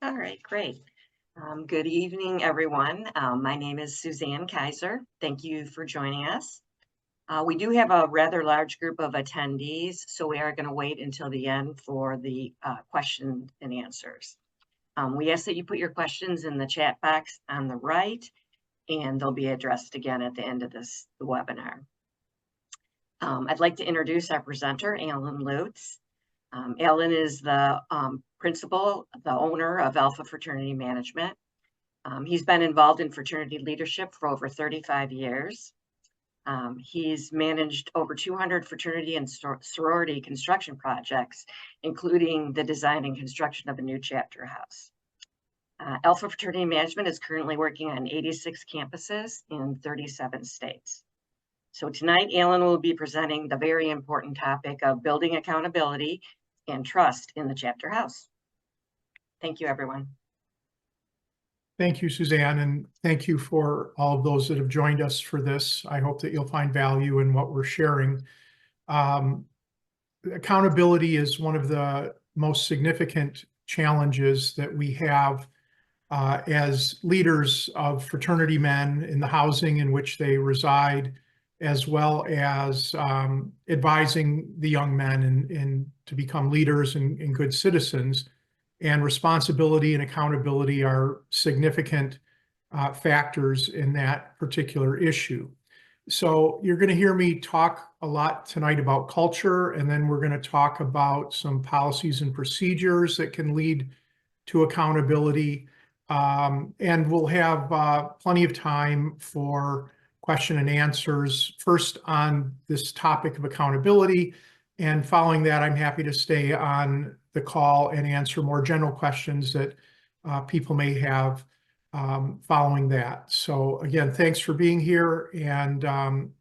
All right, great. Good evening, everyone. My name is Suzanne Kaiser. Thank you for joining us. We do have a rather large group of attendees, so we are going to wait until the end for the question and answers. We ask that you put your questions in the chat box on the right, and they'll be addressed again at the end of the webinar. I'd like to introduce our presenter, Allan Lutes. Allan is the principal, the owner of Alpha Fraternity Management. He's been involved in fraternity leadership for over 35 years. He's managed over 200 fraternity and sorority construction projects, including the design and construction of a new chapter house. Alpha Fraternity Management is currently working on 86 campuses in 37 states. So tonight, Allan will be presenting the very important topic of building accountability and trust in the chapter house. Thank you, everyone. Thank you, Suzanne, and thank you for all of those that have joined us for this. I hope that you'll find value in what we're sharing. Accountability is one of the most significant challenges that we have as leaders of fraternity men in the housing in which they reside, as well as advising the young men to become leaders and good citizens. And responsibility and accountability are significant factors in that particular issue. So you're going to hear me talk a lot tonight about culture, and then we're going to talk about some policies and procedures that can lead to accountability. And we'll have plenty of time for question and answers, first on this topic of accountability, and following that, I'm happy to stay on the call and answer more general questions that people may have following that. So again, thanks for being here, and I'm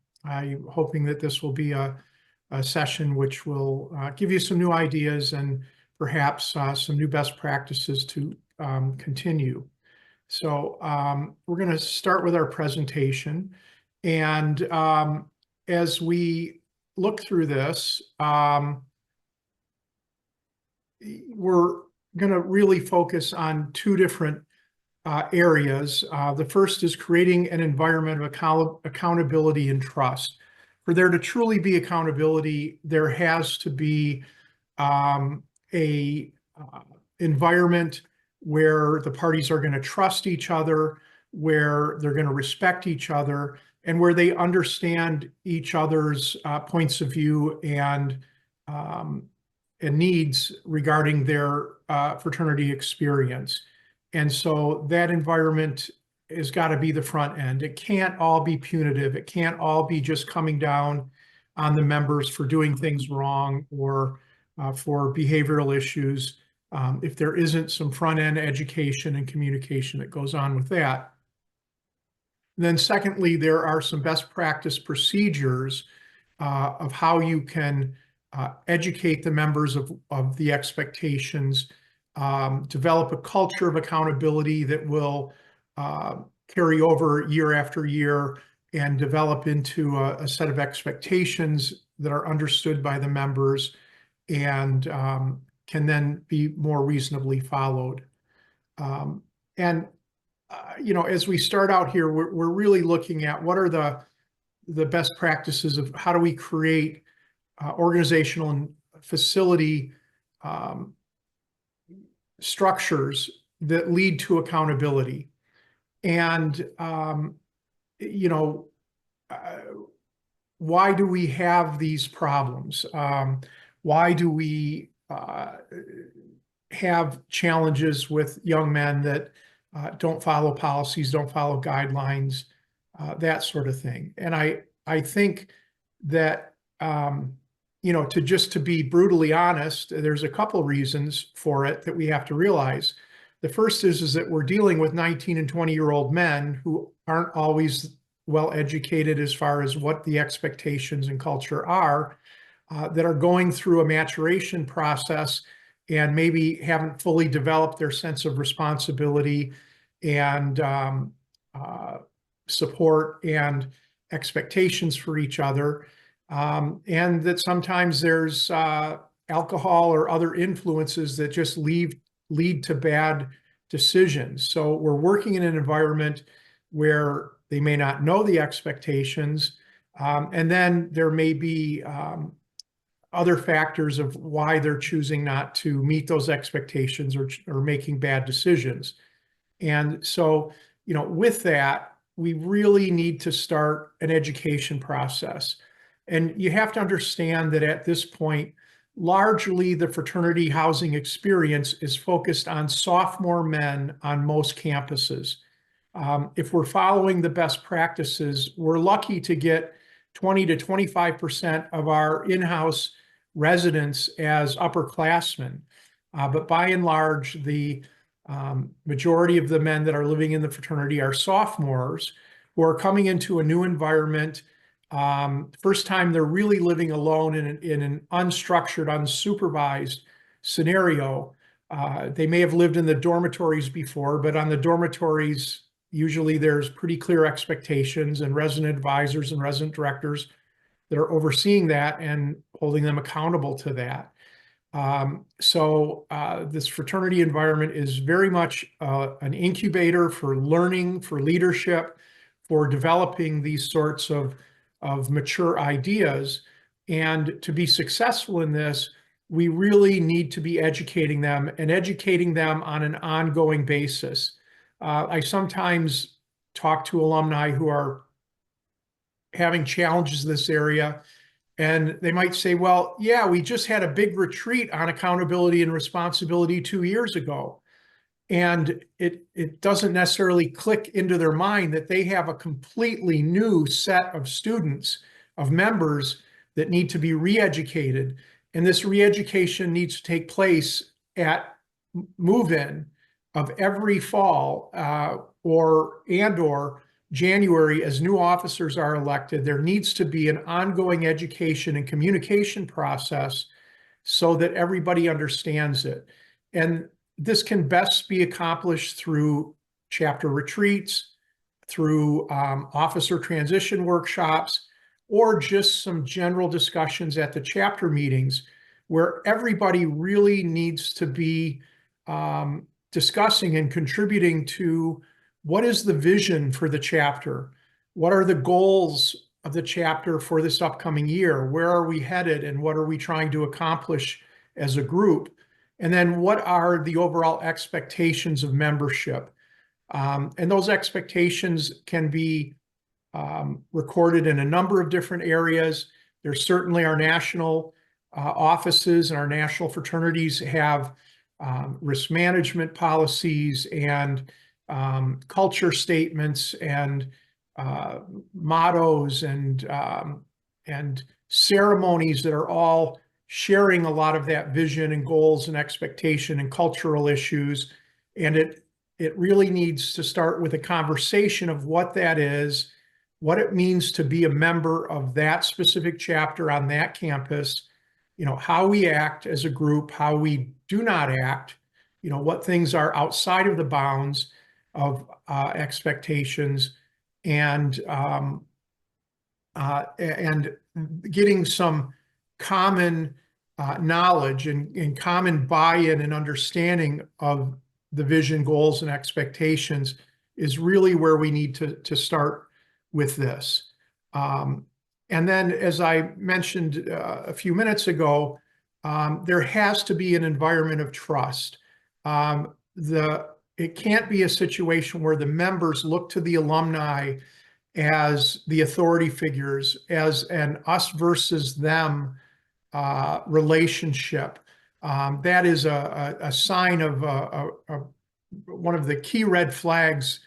hoping that this will be a session which will give you some new ideas and perhaps some new best practices to continue. So we're going to start with our presentation, and as we look through this, we're going to really focus on two different areas. The first is creating an environment of accountability and trust. For there to truly be accountability, there has to be a environment where the parties are going to trust each other, where they're going to respect each other, and where they understand each other's points of view and needs regarding their fraternity experience. And so that environment has got to be the front end. It can't all be punitive. It can't all be just coming down on the members for doing things wrong or for behavioral issues if there isn't some front end education and communication that goes on with that. And then secondly, there are some best practice procedures of how you can educate the members of the expectations, develop a culture of accountability that will carry over year after year and develop into a set of expectations that are understood by the members and can then be more reasonably followed. You know, as we start out here, we're really looking at what are the best practices of how do we create organizational and facility structures that lead to accountability. And, you know, why do we have these problems? Why do we have challenges with young men that don't follow policies, don't follow guidelines, that sort of thing? And I think that, you know, to be brutally honest, there's a couple reasons for it that we have to realize. The first is that we're dealing with 19 and 20-year-old men who aren't always well educated as far as what the expectations and culture are, that are going through a maturation process and maybe haven't fully developed their sense of responsibility and support and expectations for each other. And that sometimes there's alcohol or other influences that just lead to bad decisions. So we're working in an environment where they may not know the expectations, and then there may be other factors of why they're choosing not to meet those expectations or making bad decisions. And so, with that, we really need to start an education process. And you have to understand that at this point, largely the fraternity housing experience is focused on sophomore men on most campuses. If we're following the best practices, we're lucky to get 20 to 25% of our in-house residents as upperclassmen. But by and large, the majority of the men that are living in the fraternity are sophomores who are coming into a new environment. First time they're really living alone in an unstructured, unsupervised scenario. They may have lived in the dormitories before, but on the dormitories, usually there's pretty clear expectations and resident advisors and resident directors that are overseeing that and holding them accountable to that. So this fraternity environment is very much an incubator for learning, for leadership, for developing these sorts of mature ideas. And to be successful in this, we really need to be educating them and educating them on an ongoing basis. I sometimes talk to alumni who are having challenges in this area, and they might say, well, yeah, we just had a big retreat on accountability and responsibility 2 years ago. And it doesn't necessarily click into their mind that they have a completely new set of students, of members that need to be re-educated. And this re-education needs to take place at move-in of every fall or January as new officers are elected. There needs to be an ongoing education and communication process so that everybody understands it. And this can best be accomplished through chapter retreats, through officer transition workshops, or just some general discussions at the chapter meetings where everybody really needs to be discussing and contributing to what is the vision for the chapter? What are the goals of the chapter for this upcoming year? Where are we headed and what are we trying to accomplish as a group? And then what are the overall expectations of membership? And those expectations can be recorded in a number of different areas. There's certainly our national offices and our national fraternities have risk management policies and culture statements and mottos and ceremonies that are all sharing a lot of that vision and goals and expectation and cultural issues. And it really needs to start with a conversation of what that is, what it means to be a member of that specific chapter on that campus, how we act as a group, how we do not act, what things are outside of the bounds of expectations, and getting some common knowledge and common buy-in and understanding of the vision, goals, and expectations is really where we need to start with this. And then, as I mentioned a few minutes ago, there has to be an environment of trust. It can't be a situation where the members look to the alumni as the authority figures, as an us versus them relationship. That is a sign of one of the key red flags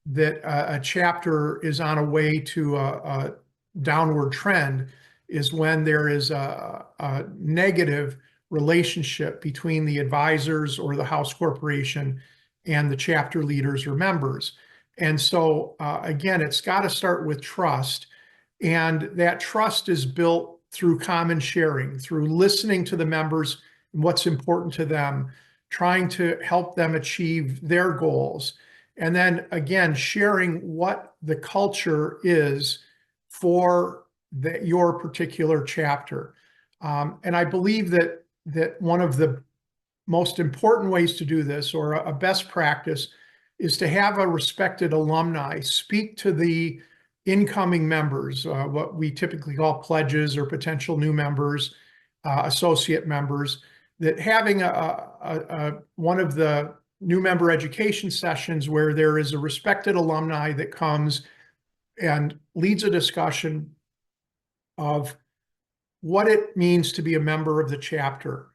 that a chapter is on a way to a downward trend, is when there is a negative relationship between the advisors or the house corporation and the chapter leaders or members. And so again, it's got to start with trust. And that trust is built through common sharing, through listening to the members and what's important to them, trying to help them achieve their goals. And then again, sharing what the culture is for your particular chapter. And I believe that one of the most important ways to do this, or a best practice, is to have a respected alumni speak to the incoming members, what we typically call pledges or potential new members, associate members, that having one of the new member education sessions where there is a respected alumni that comes and leads a discussion of what it means to be a member of the chapter.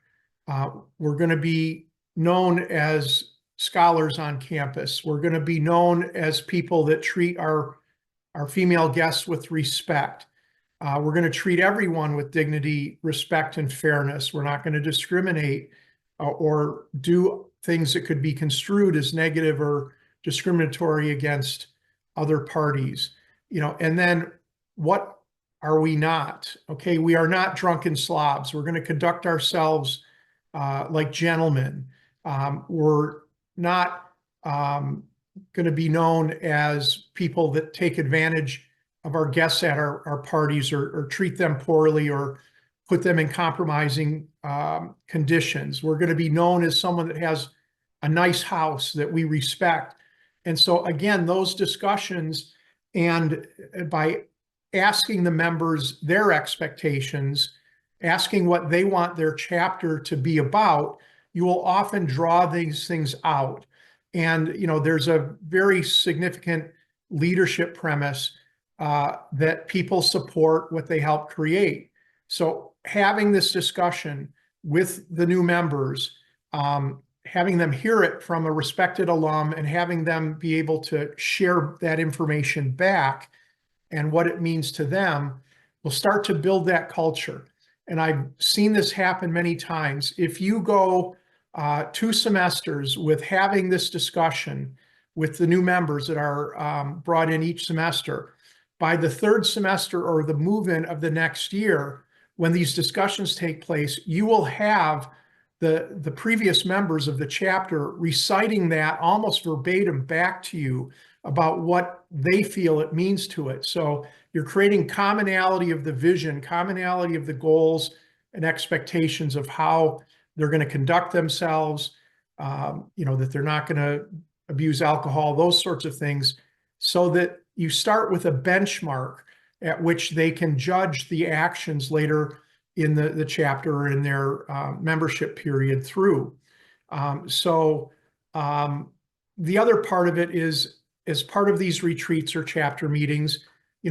We're going to be known as scholars on campus. We're going to be known as people that treat our female guests with respect. We're going to treat everyone with dignity, respect, and fairness. We're not going to discriminate or do things that could be construed as negative or discriminatory against other parties. And then what are we not? Okay, we are not drunken slobs. We're going to conduct ourselves like gentlemen. We're not going to be known as people that take advantage of our guests at our parties, or treat them poorly, or put them in compromising conditions. We're going to be known as someone that has a nice house that we respect. And so again, those discussions, and by asking the members their expectations, asking what they want their chapter to be about, you will often draw these things out. And there's a very significant leadership premise that people support what they help create. So having this discussion with the new members, having them hear it from a respected alum, and having them be able to share that information back and what it means to them, will start to build that culture. And I've seen this happen many times. If you go 2 semesters with having this discussion with the new members that are brought in each semester, by the 3rd semester or the move-in of the next year, when these discussions take place, you will have the previous members of the chapter reciting that almost verbatim back to you about what they feel it means to it. So you're creating commonality of the vision, commonality of the goals and expectations of how they're going to conduct themselves, that they're not going to abuse alcohol, those sorts of things, so that you start with a benchmark at which they can judge the actions later in the chapter or in their membership period through. The other part of it is, as part of these retreats or chapter meetings,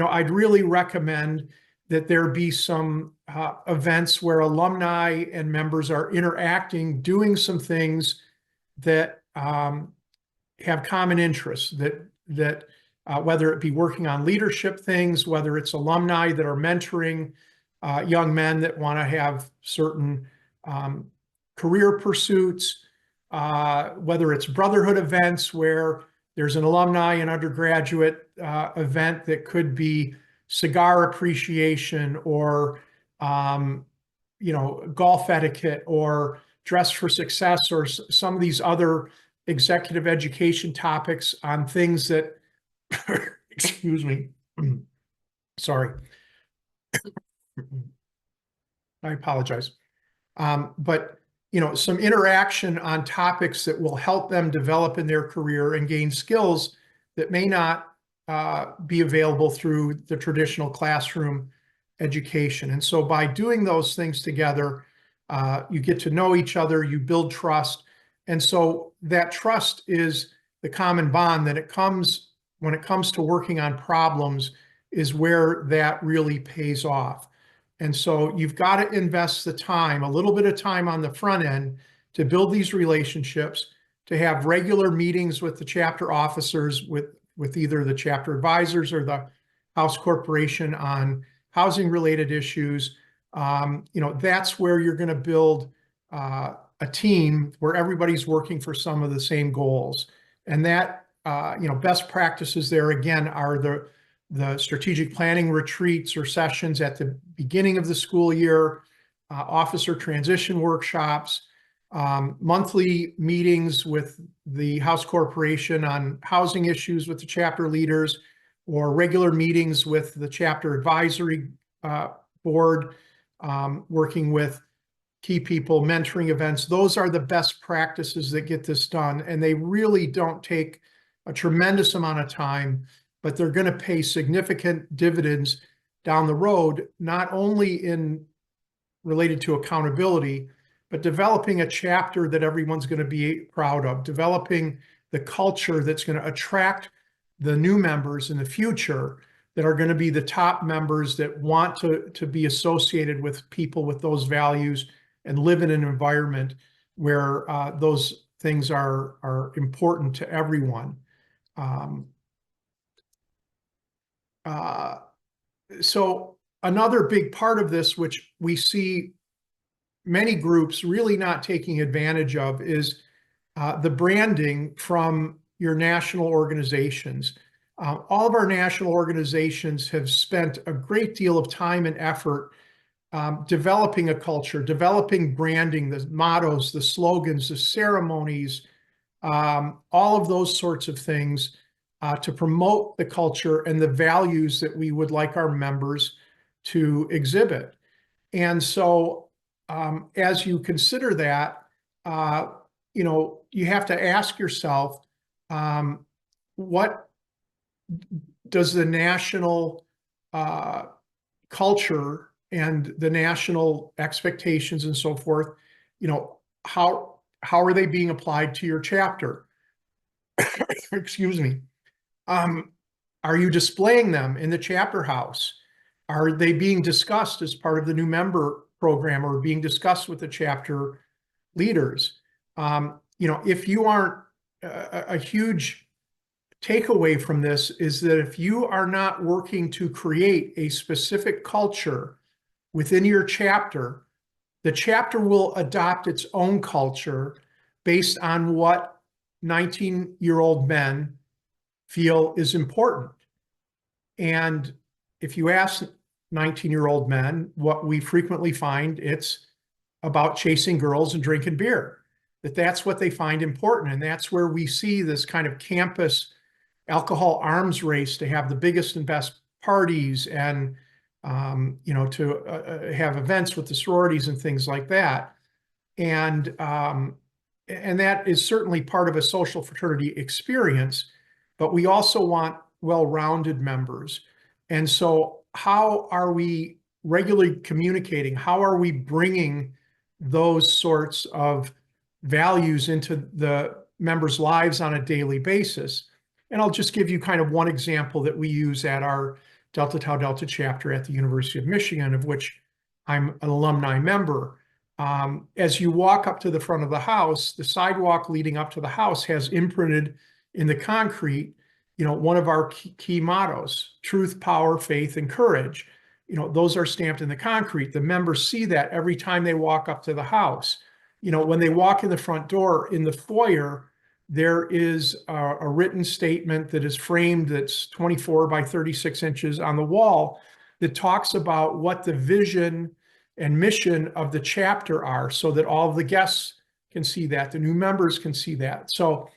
I'd really recommend that there be some events where alumni and members are interacting, doing some things that have common interests, that whether it be working on leadership things, whether it's alumni that are mentoring young men that want to have certain career pursuits, whether it's brotherhood events where there's an alumni and undergraduate event that could be cigar appreciation, or golf etiquette, or dress for success, or some of these other executive education topics on things that excuse me, sorry, I apologize. But some interaction on topics that will help them develop in their career and gain skills that may not be available through the traditional classroom education. And so by doing those things together, you get to know each other, you build trust. And so that trust is the common bond that when it comes to working on problems, is where that really pays off. And so you've got to invest the time, a little bit of time on the front end, to build these relationships, to have regular meetings with the chapter officers, with either the chapter advisors or the House Corporation on housing related issues. That's where you're going to build a team where everybody's working for some of the same goals. And that, best practices there again are the strategic planning retreats or sessions at the beginning of the school year, officer transition workshops, monthly meetings with the House Corporation on housing issues with the chapter leaders, or regular meetings with the chapter advisory board, working with key people, mentoring events. Those are the best practices that get this done. And they really don't take a tremendous amount of time, but they're going to pay significant dividends down the road, not only in related to accountability, but developing a chapter that everyone's going to be proud of, developing the culture that's going to attract the new members in the future that are going to be the top members that want to be associated with people with those values and live in an environment where those things are important to everyone. So another big part of this, which we see many groups really not taking advantage of, is the branding from your national organizations. All of our national organizations have spent a great deal of time and effort developing a culture, developing branding, the mottos, the slogans, the ceremonies, all of those sorts of things to promote the culture and the values that we would like our members to exhibit. And so as you consider that, you have to ask yourself, what does the national culture and the national expectations and so forth, how are they being applied to your chapter? Excuse me. Are you displaying them in the chapter house? Are they being discussed as part of the new member program or being discussed with the chapter leaders? If you aren't, a huge takeaway from this is that if you are not working to create a specific culture within your chapter, the chapter will adopt its own culture based on what 19-year-old men feel is important. And if you ask 19-year-old men, what we frequently find, it's about chasing girls and drinking beer, that's what they find important. And that's where we see this kind of campus alcohol arms race to have the biggest and best parties and, to have events with the sororities and things like that. And that is certainly part of a social fraternity experience, but we also want well-rounded members. And so how are we regularly communicating? How are we bringing those sorts of values into the members' lives on a daily basis? And I'll just give you kind of one example that we use at our Delta Tau Delta chapter at the University of Michigan, of which I'm an alumni member. As you walk up to the front of the house, the sidewalk leading up to the house has imprinted in the concrete, one of our key mottos: truth, power, faith, and courage. Those are stamped in the concrete. The members see that every time they walk up to the house. When they walk in the front door, in the foyer, there is a written statement that is framed, that's 24 by 36 inches on the wall, that talks about what the vision and mission of the chapter are, so that all of the guests can see that, the new members can see that. So,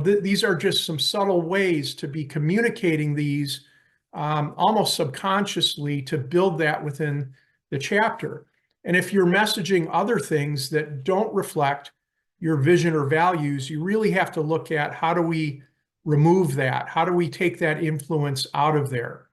these are just some subtle ways to be communicating these almost subconsciously to build that within the chapter. And if you're messaging other things that don't reflect your vision or values, you really have to look at, how do we remove that? How do we take that influence out of there?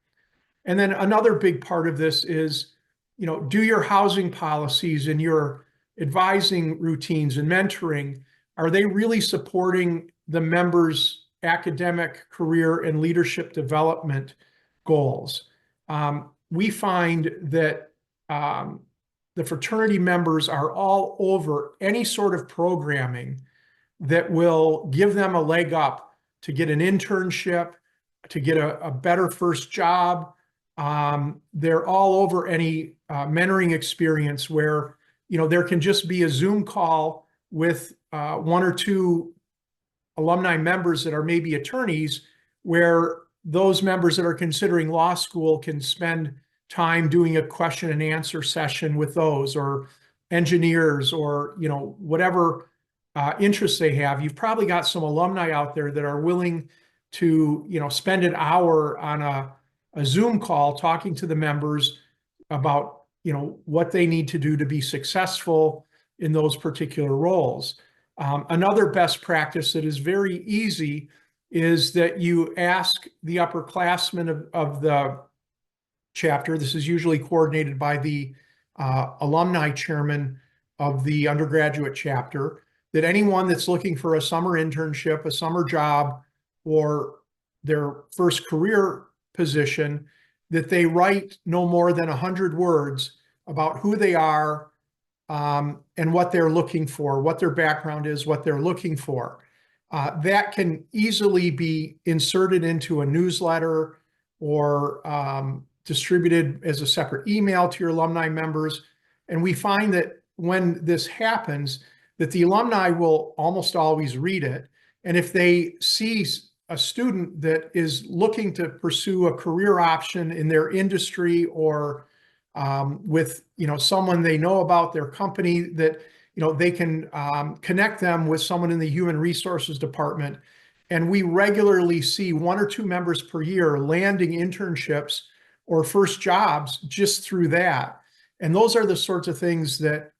And then another big part of this is, do your housing policies and your advising routines and mentoring, are they really supporting the members' academic, career, and leadership development goals? We find that the fraternity members are all over any sort of programming that will give them a leg up to get an internship, to get a better first job. They're all over any mentoring experience where, there can just be a Zoom call with one or two alumni members that are maybe attorneys, where those members that are considering law school can spend time doing a question and answer session with those, or engineers, or whatever interests they have. You've probably got some alumni out there that are willing to spend an hour on a Zoom call talking to the members about what they need to do to be successful in those particular roles. Another best practice that is very easy is that you ask the upperclassmen of the chapter. This is usually coordinated by the alumni chairman of the undergraduate chapter, that anyone that's looking for a summer internship, a summer job, or their first career position, that they write no more than 100 words about who they are, and what they're looking for, what their background is, what they're looking for. That can easily be inserted into a newsletter or distributed as a separate email to your alumni members. And we find that when this happens, that the alumni will almost always read it. And if they see a student that is looking to pursue a career option in their industry, or with someone they know about their company, that they can connect them with someone in the human resources department. And we regularly see 1 or 2 members per year landing internships or first jobs just through that. And those are the sorts of things that,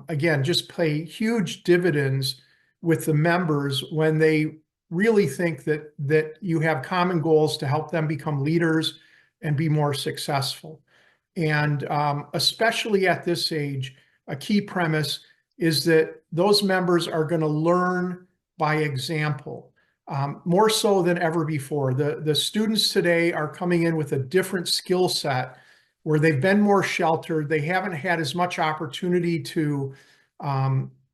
again, just pay huge dividends with the members when they really think that you have common goals to help them become leaders and be more successful. And especially at this age, a key premise is that those members are going to learn by example, more so than ever before. The students today are coming in with a different skill set, where they've been more sheltered. They haven't had as much opportunity to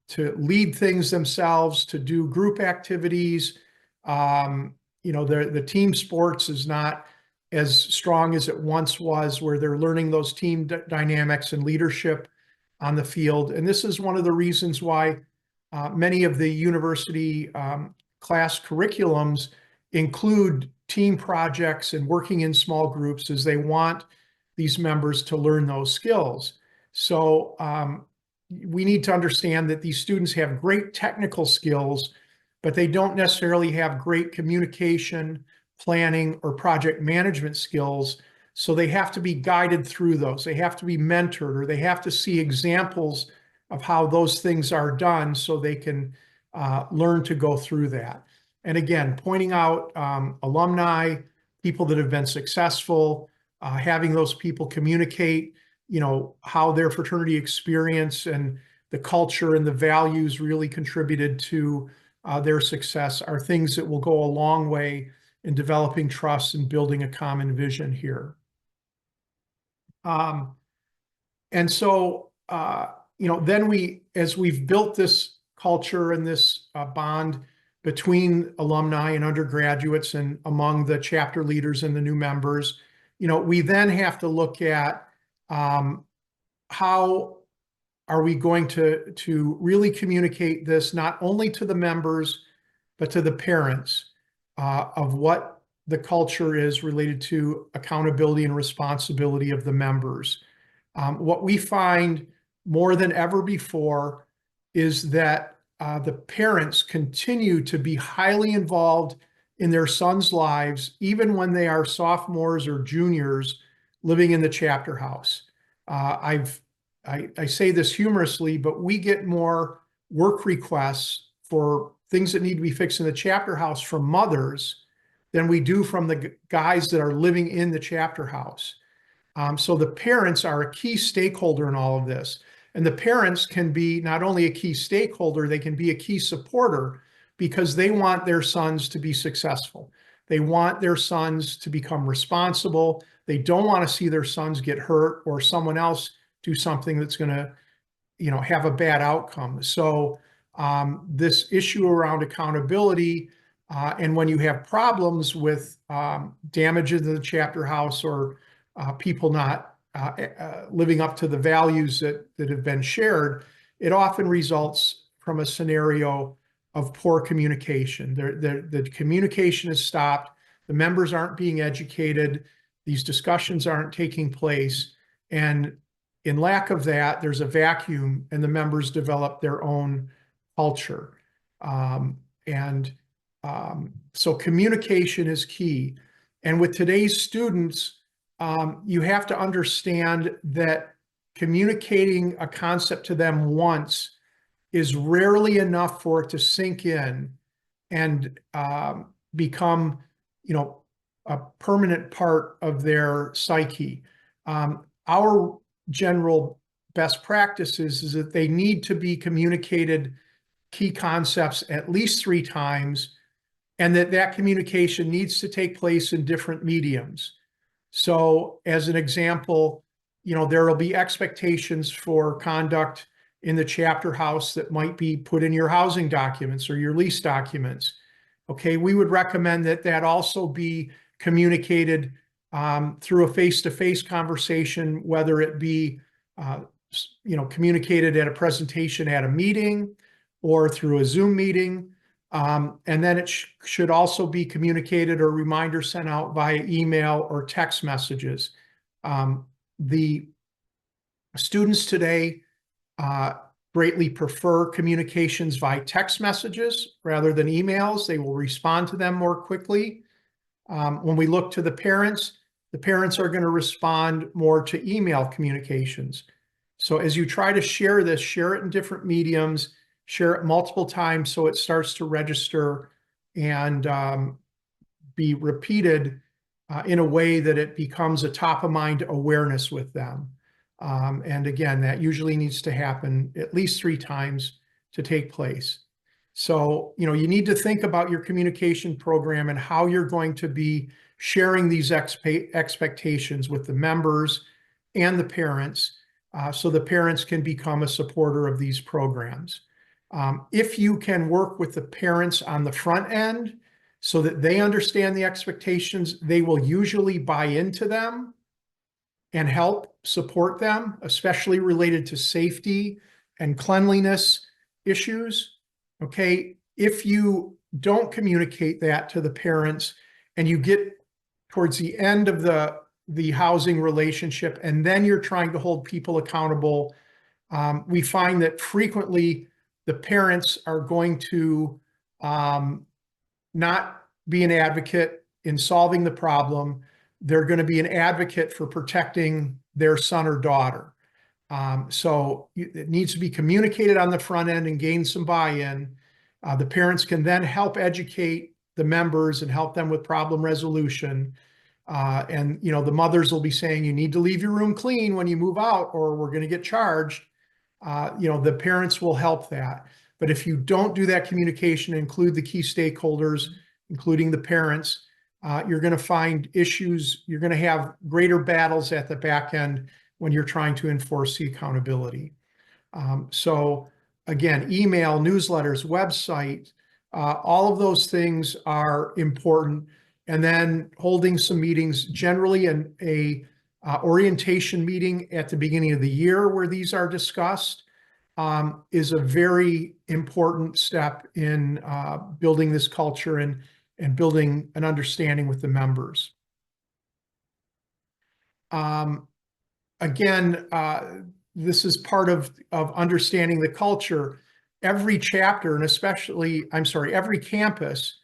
lead things themselves, to do group activities. The team sports is not as strong as it once was, where they're learning those team dynamics and leadership on the field. And this is one of the reasons why many of the university class curriculums include team projects and working in small groups, as they want these members to learn those skills. So we need to understand that these students have great technical skills, but they don't necessarily have great communication, planning, or project management skills. So they have to be guided through those. They have to be mentored, or they have to see examples of how those things are done, so they can learn to go through that. And again, pointing out alumni, people that have been successful, having those people communicate, how their fraternity experience and the culture and the values really contributed to their success, are things that will go a long way in developing trust and building a common vision here. And so, then as we've built this culture and this bond between alumni and undergraduates and among the chapter leaders and the new members, we then have to look at how are we going to really communicate this, not only to the members, but to the parents, of what the culture is related to accountability and responsibility of the members. What we find more than ever before is that the parents continue to be highly involved in their sons' lives, even when they are sophomores or juniors living in the chapter house. I say this humorously, but we get more work requests for things that need to be fixed in the chapter house from mothers than we do from the guys that are living in the chapter house. So the parents are a key stakeholder in all of this. And the parents can be not only a key stakeholder, they can be a key supporter, because they want their sons to be successful. They want their sons to become responsible. They don't want to see their sons get hurt or someone else do something that's going to, have a bad outcome. So this issue around accountability, and when you have problems with damage in the chapter house, or people not living up to the values that have been shared, it often results from a scenario of poor communication. The communication is stopped. The members aren't being educated. These discussions aren't taking place. And in lack of that, there's a vacuum, and the members develop their own culture. So communication is key. And with today's students, you have to understand that communicating a concept to them once is rarely enough for it to sink in and become, a permanent part of their psyche. Our general best practices is that they need to be communicated key concepts at least 3 times, and that communication needs to take place in different mediums. So as an example, there will be expectations for conduct in the chapter house that might be put in your housing documents or your lease documents. Okay, we would recommend that also be communicated through a face-to-face conversation, whether it be communicated at a presentation at a meeting or through a Zoom meeting. And then it should also be communicated or reminders sent out via email or text messages. The students today greatly prefer communications via text messages rather than emails. They will respond to them more quickly. When we look to the parents are going to respond more to email communications. So as you try to share this, share it in different mediums, share it multiple times so it starts to register and be repeated in a way that it becomes a top of mind awareness with them. And again, that usually needs to happen at least 3 times to take place. So, you need to think about your communication program and how you're going to be sharing these expectations with the members and the parents, so the parents can become a supporter of these programs. If you can work with the parents on the front end so that they understand the expectations, they will usually buy into them and help support them, especially related to safety and cleanliness issues. Okay, if you don't communicate that to the parents and you get towards the end of the housing relationship and then you're trying to hold people accountable, we find that frequently the parents are going to not be an advocate in solving the problem. They're going to be an advocate for protecting their son or daughter. So it needs to be communicated on the front end and gain some buy-in. The parents can then help educate the members and help them with problem resolution. And the mothers will be saying, you need to leave your room clean when you move out or we're going to get charged. The parents will help that. But if you don't do that communication, include the key stakeholders, including the parents, you're going to find issues. You're going to have greater battles at the back end when you're trying to enforce the accountability. So again, email, newsletters, website, all of those things are important. And then holding some meetings, generally a orientation meeting at the beginning of the year where these are discussed, is a very important step in building this culture and building an understanding with the members. Again, this is part of understanding the culture. Every chapter, and every campus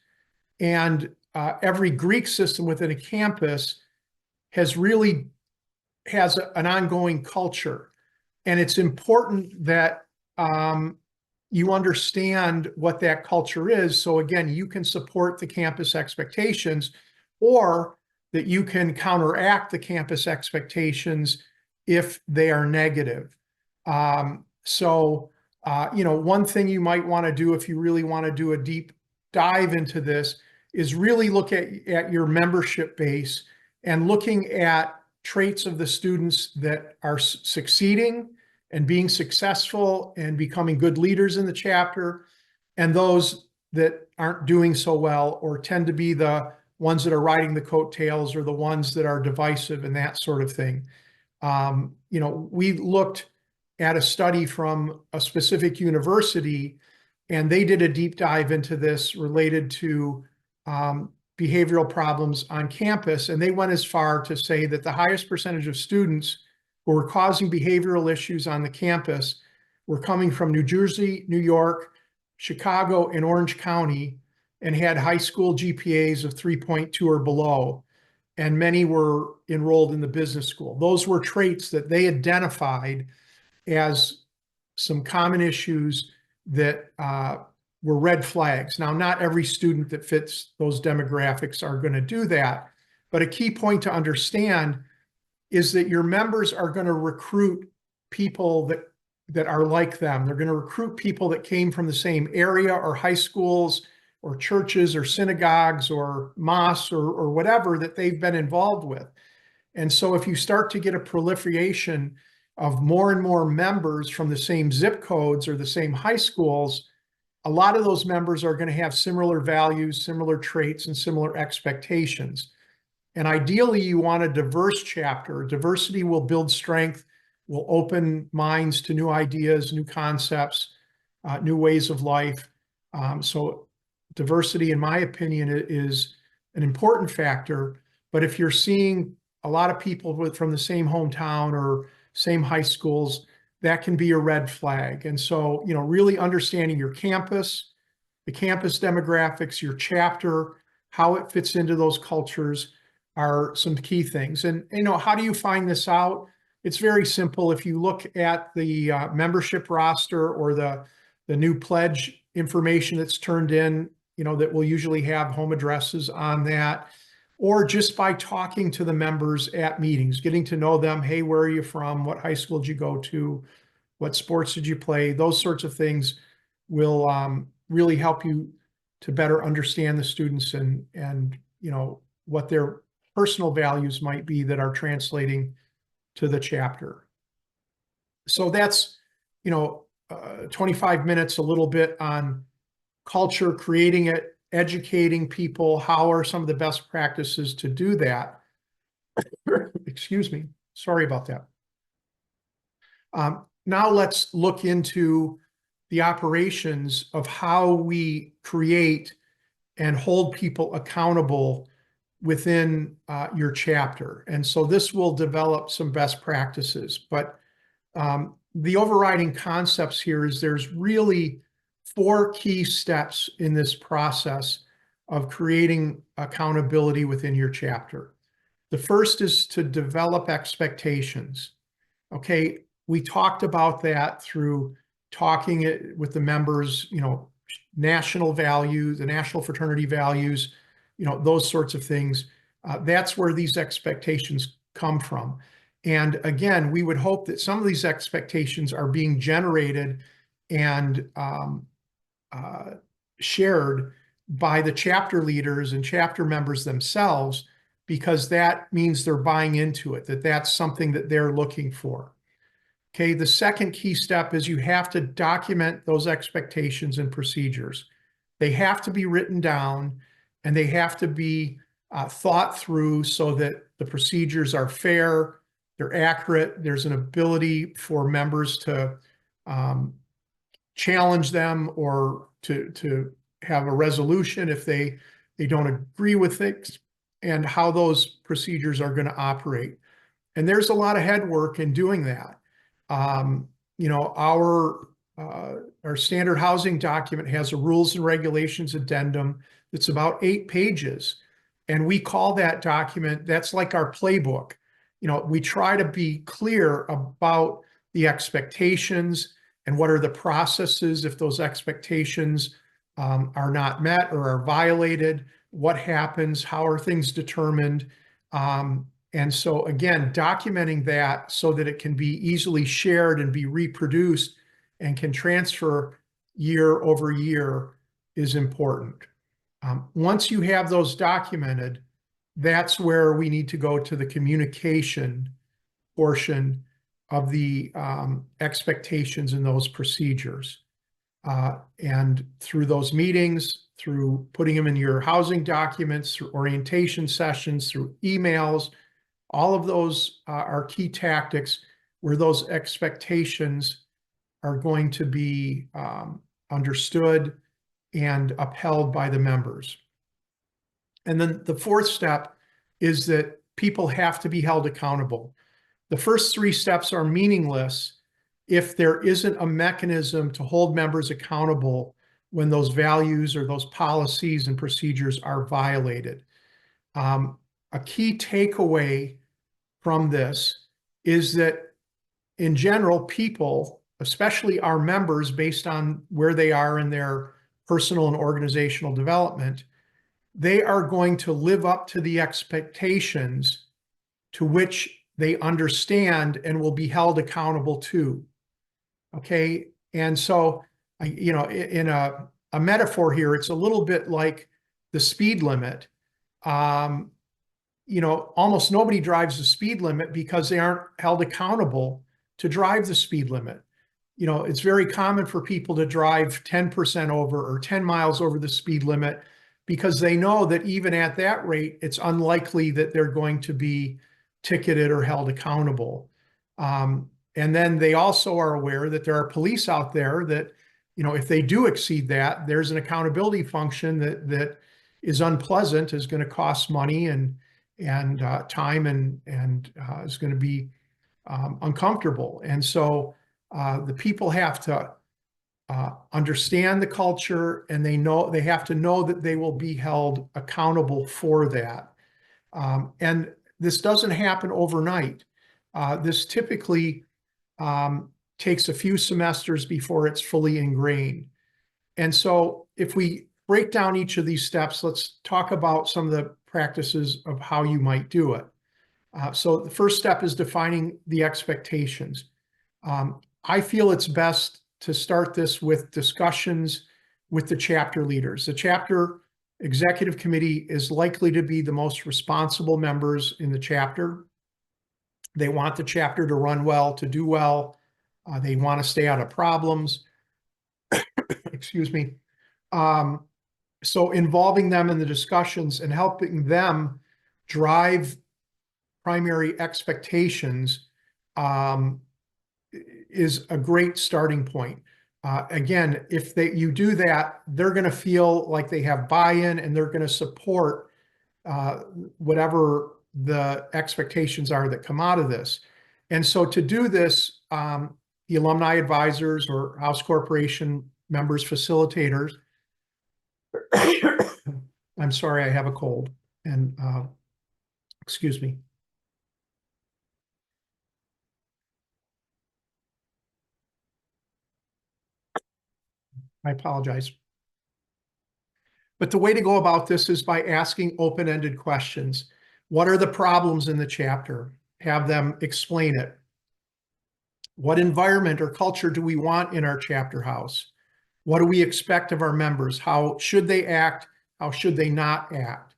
and every Greek system within a campus has an ongoing culture. And it's important that you understand what that culture is. So again, you can support the campus expectations, or that you can counteract the campus expectations if they are negative. So one thing you might want to do if you really want to do a deep dive into this is really look at your membership base and looking at traits of the students that are succeeding and being successful and becoming good leaders in the chapter, and those that aren't doing so well or tend to be the ones that are riding the coattails or the ones that are divisive and that sort of thing. We looked at a study from a specific university, and they did a deep dive into this related to behavioral problems on campus. And they went as far to say that the highest percentage of students who were causing behavioral issues on the campus were coming from New Jersey, New York, Chicago, and Orange County, and had high school GPAs of 3.2 or below. And many were enrolled in the business school. Those were traits that they identified as some common issues that were red flags. Now, not every student that fits those demographics are going to do that, but a key point to understand is that your members are going to recruit people that are like them. They're going to recruit people that came from the same area or high schools or churches or synagogues or mosques or whatever that they've been involved with. And so if you start to get a proliferation of more and more members from the same zip codes or the same high schools, a lot of those members are going to have similar values, similar traits, and similar expectations. And ideally, you want a diverse chapter. Diversity will build strength, will open minds to new ideas, new concepts, new ways of life. So diversity, in my opinion, is an important factor. But if you're seeing a lot of people from the same hometown or same high schools, that can be a red flag. And so, really understanding your campus, the campus demographics, your chapter, how it fits into those cultures are some key things. And, how do you find this out? It's very simple. If you look at the membership roster or the new pledge information that's turned in, that will usually have home addresses on that, or just by talking to the members at meetings, getting to know them. Hey, where are you from? What high school did you go to? What sports did you play? Those sorts of things will really help you to better understand the students and what their personal values might be that are translating to the chapter. So that's 25 minutes, a little bit on culture, creating it, educating people. How are some of the best practices to do that? Excuse me. Sorry about that. Now let's look into the operations of how we create and hold people accountable within your chapter. And so this will develop some best practices. But the overriding concepts here is there's really 4 key steps in this process of creating accountability within your chapter. The first is to develop expectations. Okay, we talked about that through talking it with the members, national values, the national fraternity values, those sorts of things. That's where these expectations come from. And again, we would hope that some of these expectations are being generated and shared by the chapter leaders and chapter members themselves, because that means they're buying into it, that that's something that they're looking for. Okay, the second key step is you have to document those expectations and procedures. They have to be written down and they have to be thought through so that the procedures are fair, they're accurate, there's an ability for members to challenge them or to have a resolution if they don't agree with it, and how those procedures are going to operate. And there's a lot of head work in doing that. Our standard housing document has a rules and regulations addendum that's about 8 pages. And we call that document, that's like our playbook. We try to be clear about the expectations and what are the processes if those expectations are not met or are violated, what happens, how are things determined. And so again, documenting that so that it can be easily shared and be reproduced and can transfer year over year is important. Once you have those documented, that's where we need to go to the communication portion of the expectations and those procedures. And through those meetings, through putting them in your housing documents, through orientation sessions, through emails, all of those are key tactics where those expectations are going to be understood and upheld by the members. And then the fourth step is that people have to be held accountable. The first 3 steps are meaningless if there isn't a mechanism to hold members accountable when those values or those policies and procedures are violated. A key takeaway from this is that in general, people, especially our members, based on where they are in their personal and organizational development, they are going to live up to the expectations to which they understand and will be held accountable to. Okay. And so, in a metaphor here, it's a little bit like the speed limit. Almost nobody drives the speed limit because they aren't held accountable to drive the speed limit. It's very common for people to drive 10% over or 10 miles over the speed limit because they know that even at that rate, it's unlikely that they're going to be ticketed or held accountable. And then they also are aware that there are police out there that, if they do exceed that, there's an accountability function that is unpleasant, is going to cost money and time and is going to be uncomfortable. And so the people have to understand the culture, and they have to know that they will be held accountable for that. And this doesn't happen overnight. This typically takes a few semesters before it's fully ingrained. And so if we break down each of these steps, let's talk about some of the practices of how you might do it. So the first step is defining the expectations. I feel it's best to start this with discussions with the chapter leaders. The chapter executive committee is likely to be the most responsible members in the chapter. They want the chapter to run well, to do well. They want to stay out of problems. Excuse me. So involving them in the discussions and helping them drive primary expectations is a great starting point. Again, if you do that, they're going to feel like they have buy-in, and they're going to support whatever the expectations are that come out of this. And so to do this, the alumni advisors or House Corporation members, facilitators, I'm sorry, I have a cold, and excuse me. I apologize. But the way to go about this is by asking open-ended questions. What are the problems in the chapter? Have them explain it. What environment or culture do we want in our chapter house? What do we expect of our members? How should they act? How should they not act?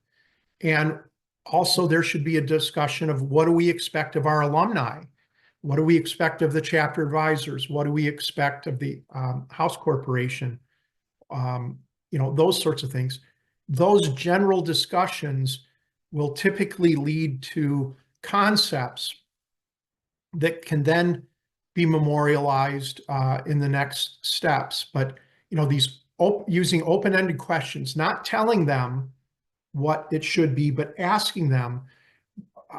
And also, there should be a discussion of what do we expect of our alumni? What do we expect of the chapter advisors? What do we expect of the House Corporation? Those sorts of things. Those general discussions will typically lead to concepts that can then be memorialized in the next steps. But using open-ended questions, not telling them what it should be, but asking them.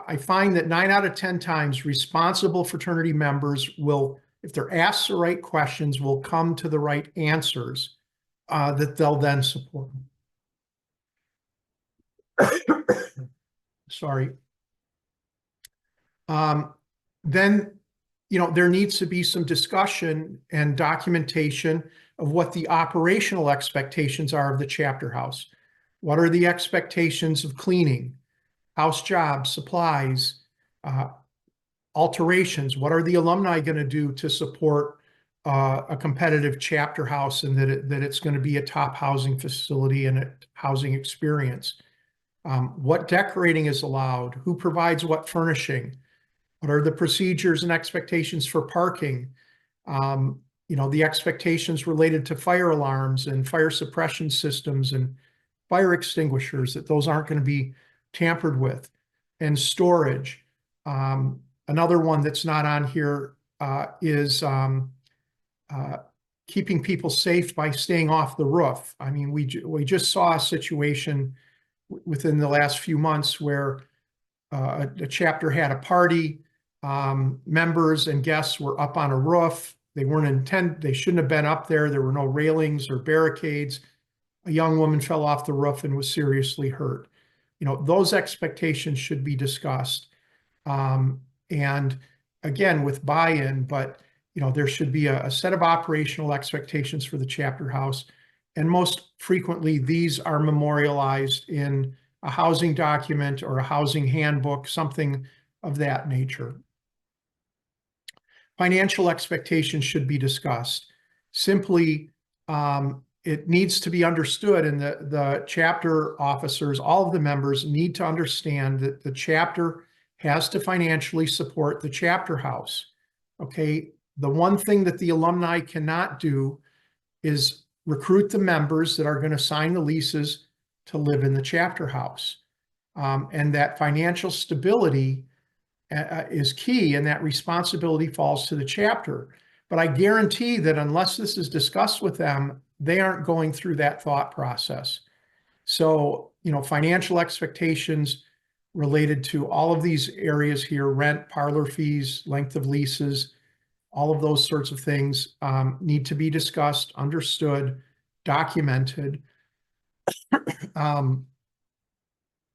I find that 9 out of 10 times responsible fraternity members will, if they're asked the right questions, will come to the right answers that they'll then support. Sorry. Then, there needs to be some discussion and documentation of what the operational expectations are of the chapter house. What are the expectations of cleaning, house jobs, supplies, alterations? What are the alumni going to do to support a competitive chapter house, and that it's going to be a top housing facility and a housing experience? What decorating is allowed? Who provides what furnishing? What are the procedures and expectations for parking? The expectations related to fire alarms and fire suppression systems and fire extinguishers, that those aren't going to be tampered with, and storage. Another one that's not on here is keeping people safe by staying off the roof. I mean, we just saw a situation within the last few months where a chapter had a party. Members and guests were up on a roof. They shouldn't have been up there. There were no railings or barricades. A young woman fell off the roof and was seriously hurt. Those expectations should be discussed. And again, with buy-in, but there should be a set of operational expectations for the chapter house. And most frequently, these are memorialized in a housing document or a housing handbook, something of that nature. Financial expectations should be discussed. Simply, it needs to be understood, and the chapter officers, all of the members need to understand that the chapter has to financially support the chapter house. Okay, the one thing that the alumni cannot do is recruit the members that are going to sign the leases to live in the chapter house. And that financial stability is key, and that responsibility falls to the chapter. But I guarantee that unless this is discussed with them, they aren't going through that thought process. So, financial expectations related to all of these areas here, rent, parlor fees, length of leases, all of those sorts of things need to be discussed, understood, documented,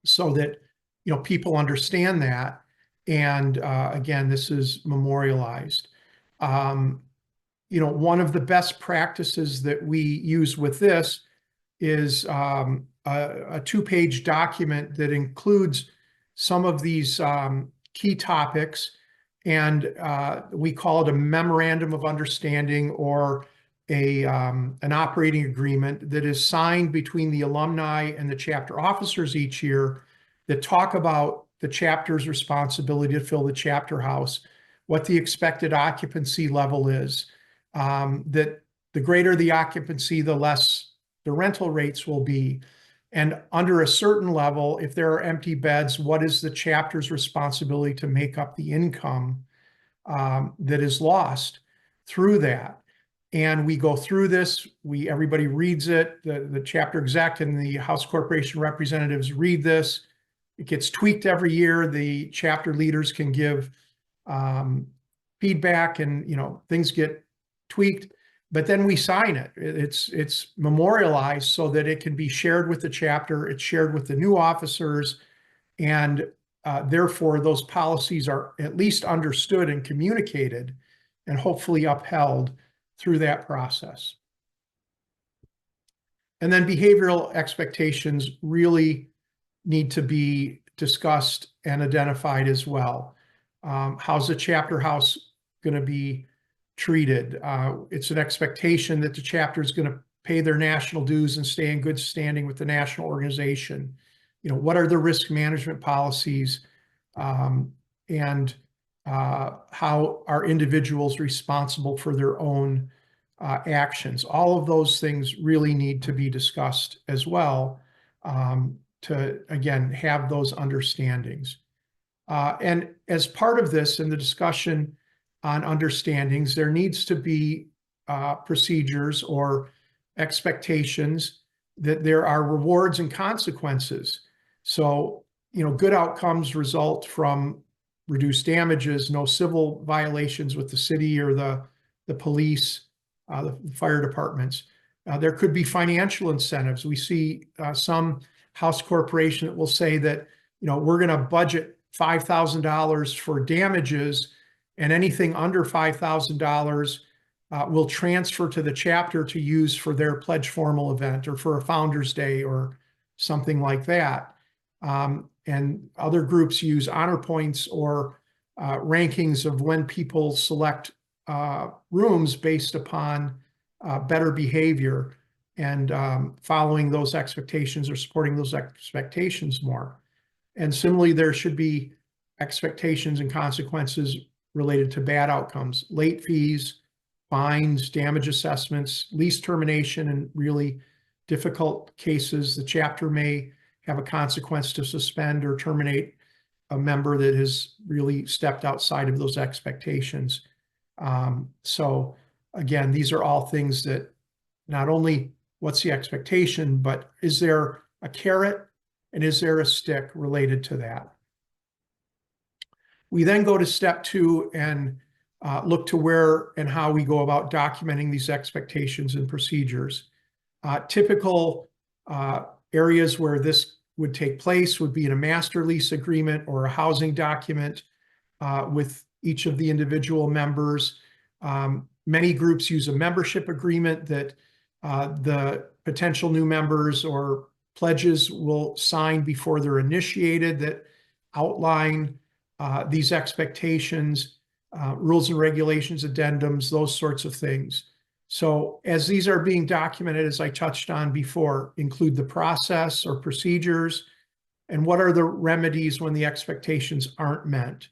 so that people understand that. And again, this is memorialized. One of the best practices that we use with this is a two-page document that includes some of these key topics, and we call it a memorandum of understanding, or an operating agreement that is signed between the alumni and the chapter officers each year, that talk about the chapter's responsibility to fill the chapter house, what the expected occupancy level is, that the greater the occupancy, the less the rental rates will be. And under a certain level, if there are empty beds, what is the chapter's responsibility to make up the income that is lost through that? And we go through this, everybody reads it, the chapter exec and the House Corporation representatives read this. It gets tweaked every year. The chapter leaders can give feedback, and things get tweaked, but then we sign it. It's memorialized so that it can be shared with the chapter. It's shared with the new officers, and therefore those policies are at least understood and communicated, and hopefully upheld through that process. And then behavioral expectations really need to be discussed and identified as well. How's the chapter house going to be treated? It's an expectation that the chapter is going to pay their national dues and stay in good standing with the national organization. What are the risk management policies, and how are individuals responsible for their own actions? All of those things really need to be discussed as well, to, again, have those understandings. And as part of this, in the discussion on understandings, there needs to be procedures or expectations that there are rewards and consequences. So, good outcomes result from reduced damages, no civil violations with the city or the police, the fire departments. There could be financial incentives. We see some house corporation that will say that, we're going to budget $5,000 for damages, and anything under $5,000 will transfer to the chapter to use for their pledge formal event or for a Founders Day or something like that. And other groups use honor points or rankings of when people select rooms based upon better behavior and following those expectations or supporting those expectations more. And similarly, there should be expectations and consequences related to bad outcomes, late fees, fines, damage assessments, lease termination. In really difficult cases, the chapter may have a consequence to suspend or terminate a member that has really stepped outside of those expectations. So again, these are all things that not only what's the expectation, but is there a carrot and is there a stick related to that? We then go to step 2 and look to where and how we go about documenting these expectations and procedures. Typical areas where this would take place would be in a master lease agreement or a housing document with each of the individual members. Many groups use a membership agreement that the potential new members or pledges will sign before they're initiated that outline these expectations, rules and regulations, addendums, those sorts of things. So as these are being documented, as I touched on before, include the process or procedures and what are the remedies when the expectations aren't met.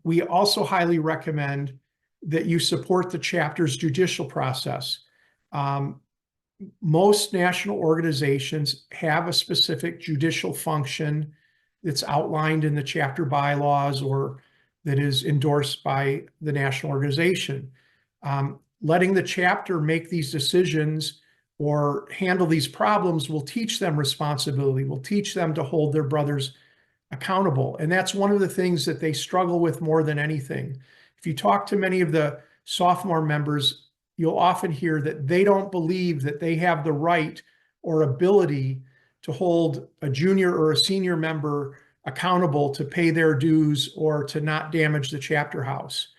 We also highly recommend that you support the chapter's judicial process. Most national organizations have a specific judicial function that's outlined in the chapter bylaws or that is endorsed by the national organization. Letting the chapter make these decisions or handle these problems will teach them responsibility, will teach them to hold their brothers accountable. And that's one of the things that they struggle with more than anything. If you talk to many of the sophomore members, you'll often hear that they don't believe that they have the right or ability to hold a junior or a senior member accountable to pay their dues or to not damage the chapter house.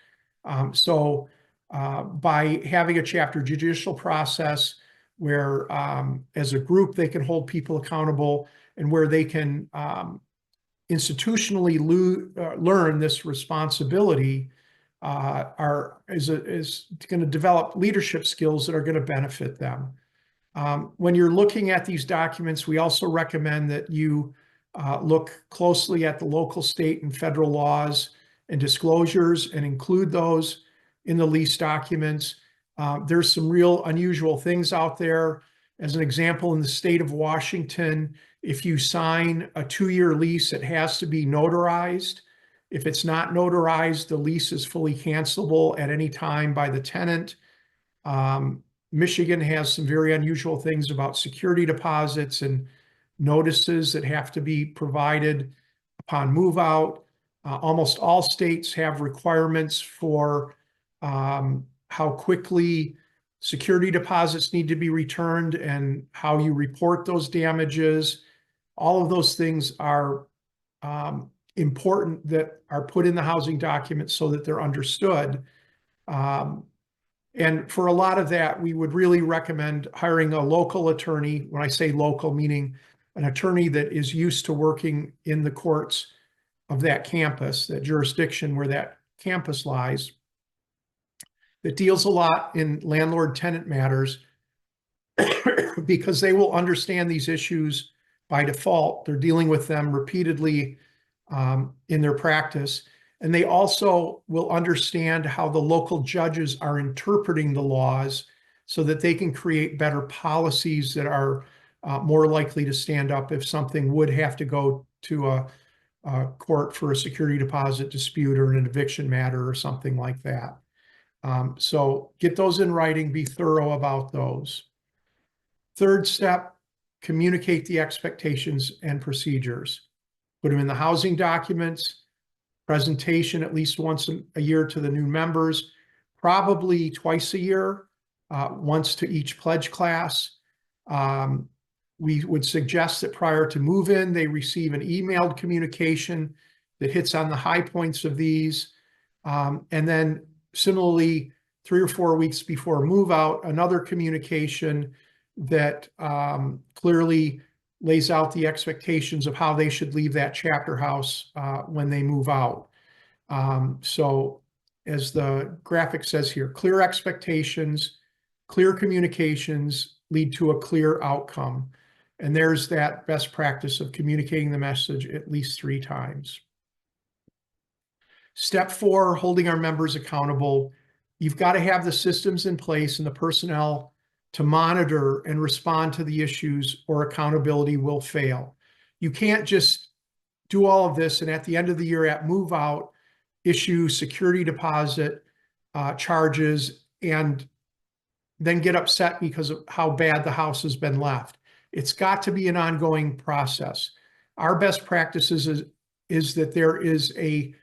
By having a chapter judicial process where as a group they can hold people accountable and where they can institutionally learn this responsibility is going to develop leadership skills that are going to benefit them. When you're looking at these documents, we also recommend that you look closely at the local, state, and federal laws and disclosures and include those in the lease documents. There's some real unusual things out there. As an example, in the state of Washington, if you sign a 2-year lease, it has to be notarized. If it's not notarized, the lease is fully cancelable at any time by the tenant. Michigan has some very unusual things about security deposits and notices that have to be provided upon move out. Almost all states have requirements for how quickly security deposits need to be returned and how you report those damages. All of those things are important that are put in the housing documents so that they're understood. And for a lot of that, we would really recommend hiring a local attorney. When I say local, meaning an attorney that is used to working in the courts of that campus, that jurisdiction where that campus lies, that deals a lot in landlord-tenant matters because they will understand these issues by default. They're dealing with them repeatedly in their practice. And they also will understand how the local judges are interpreting the laws so that they can create better policies that are more likely to stand up if something would have to go to a court for a security deposit dispute or an eviction matter or something like that. So get those in writing, be thorough about those. Third step, communicate the expectations and procedures. Put them in the housing documents, presentation at least once a year to the new members, probably twice a year, once to each pledge class. We would suggest that prior to move-in, they receive an emailed communication that hits on the high points of these. And then similarly, 3 or 4 weeks before move-out, another communication that clearly lays out the expectations of how they should leave that chapter house when they move out. So as the graphic says here, clear expectations, clear communications lead to a clear outcome. And there's that best practice of communicating the message at least 3 times. Step 4, holding our members accountable. You've got to have the systems in place and the personnel to monitor and respond to the issues or accountability will fail. You can't just do all of this and at the end of the year at move out, issue security deposit charges and then get upset because of how bad the house has been left. It's got to be an ongoing process. Our best practices is that there is a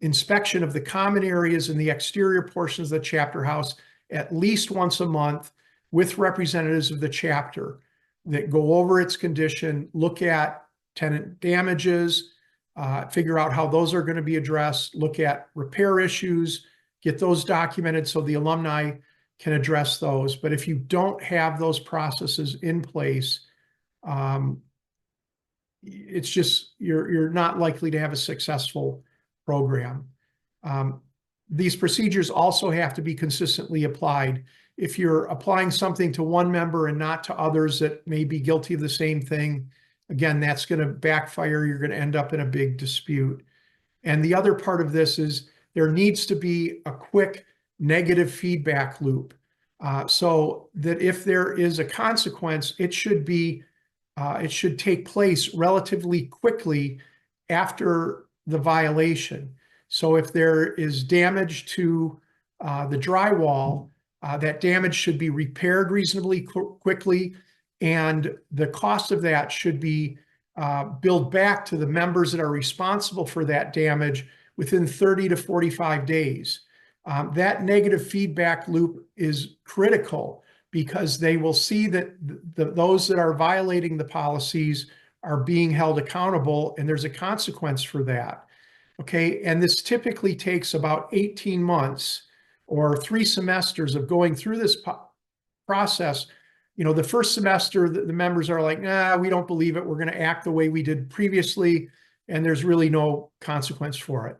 inspection of the common areas and the exterior portions of the chapter house at least once a month with representatives of the chapter that go over its condition, look at tenant damages, figure out how those are going to be addressed, look at repair issues, get those documented so the alumni can address those. But if you don't have those processes in place, it's just you're not likely to have a successful program. These procedures also have to be consistently applied. If you're applying something to one member and not to others that may be guilty of the same thing, again, that's going to backfire. You're going to end up in a big dispute. And the other part of this is there needs to be a quick negative feedback loop, so that if there is a consequence, it should take place relatively quickly after the violation. So if there is damage to the drywall, that damage should be repaired reasonably quickly, and the cost of that should be billed back to the members that are responsible for that damage within 30 to 45 days. That negative feedback loop is critical because they will see that those that are violating the policies are being held accountable, and there's a consequence for that. Okay, and this typically takes about 18 months or 3 semesters of going through this process. The first semester, the members are like, nah, we don't believe it. We're going to act the way we did previously, and there's really no consequence for it.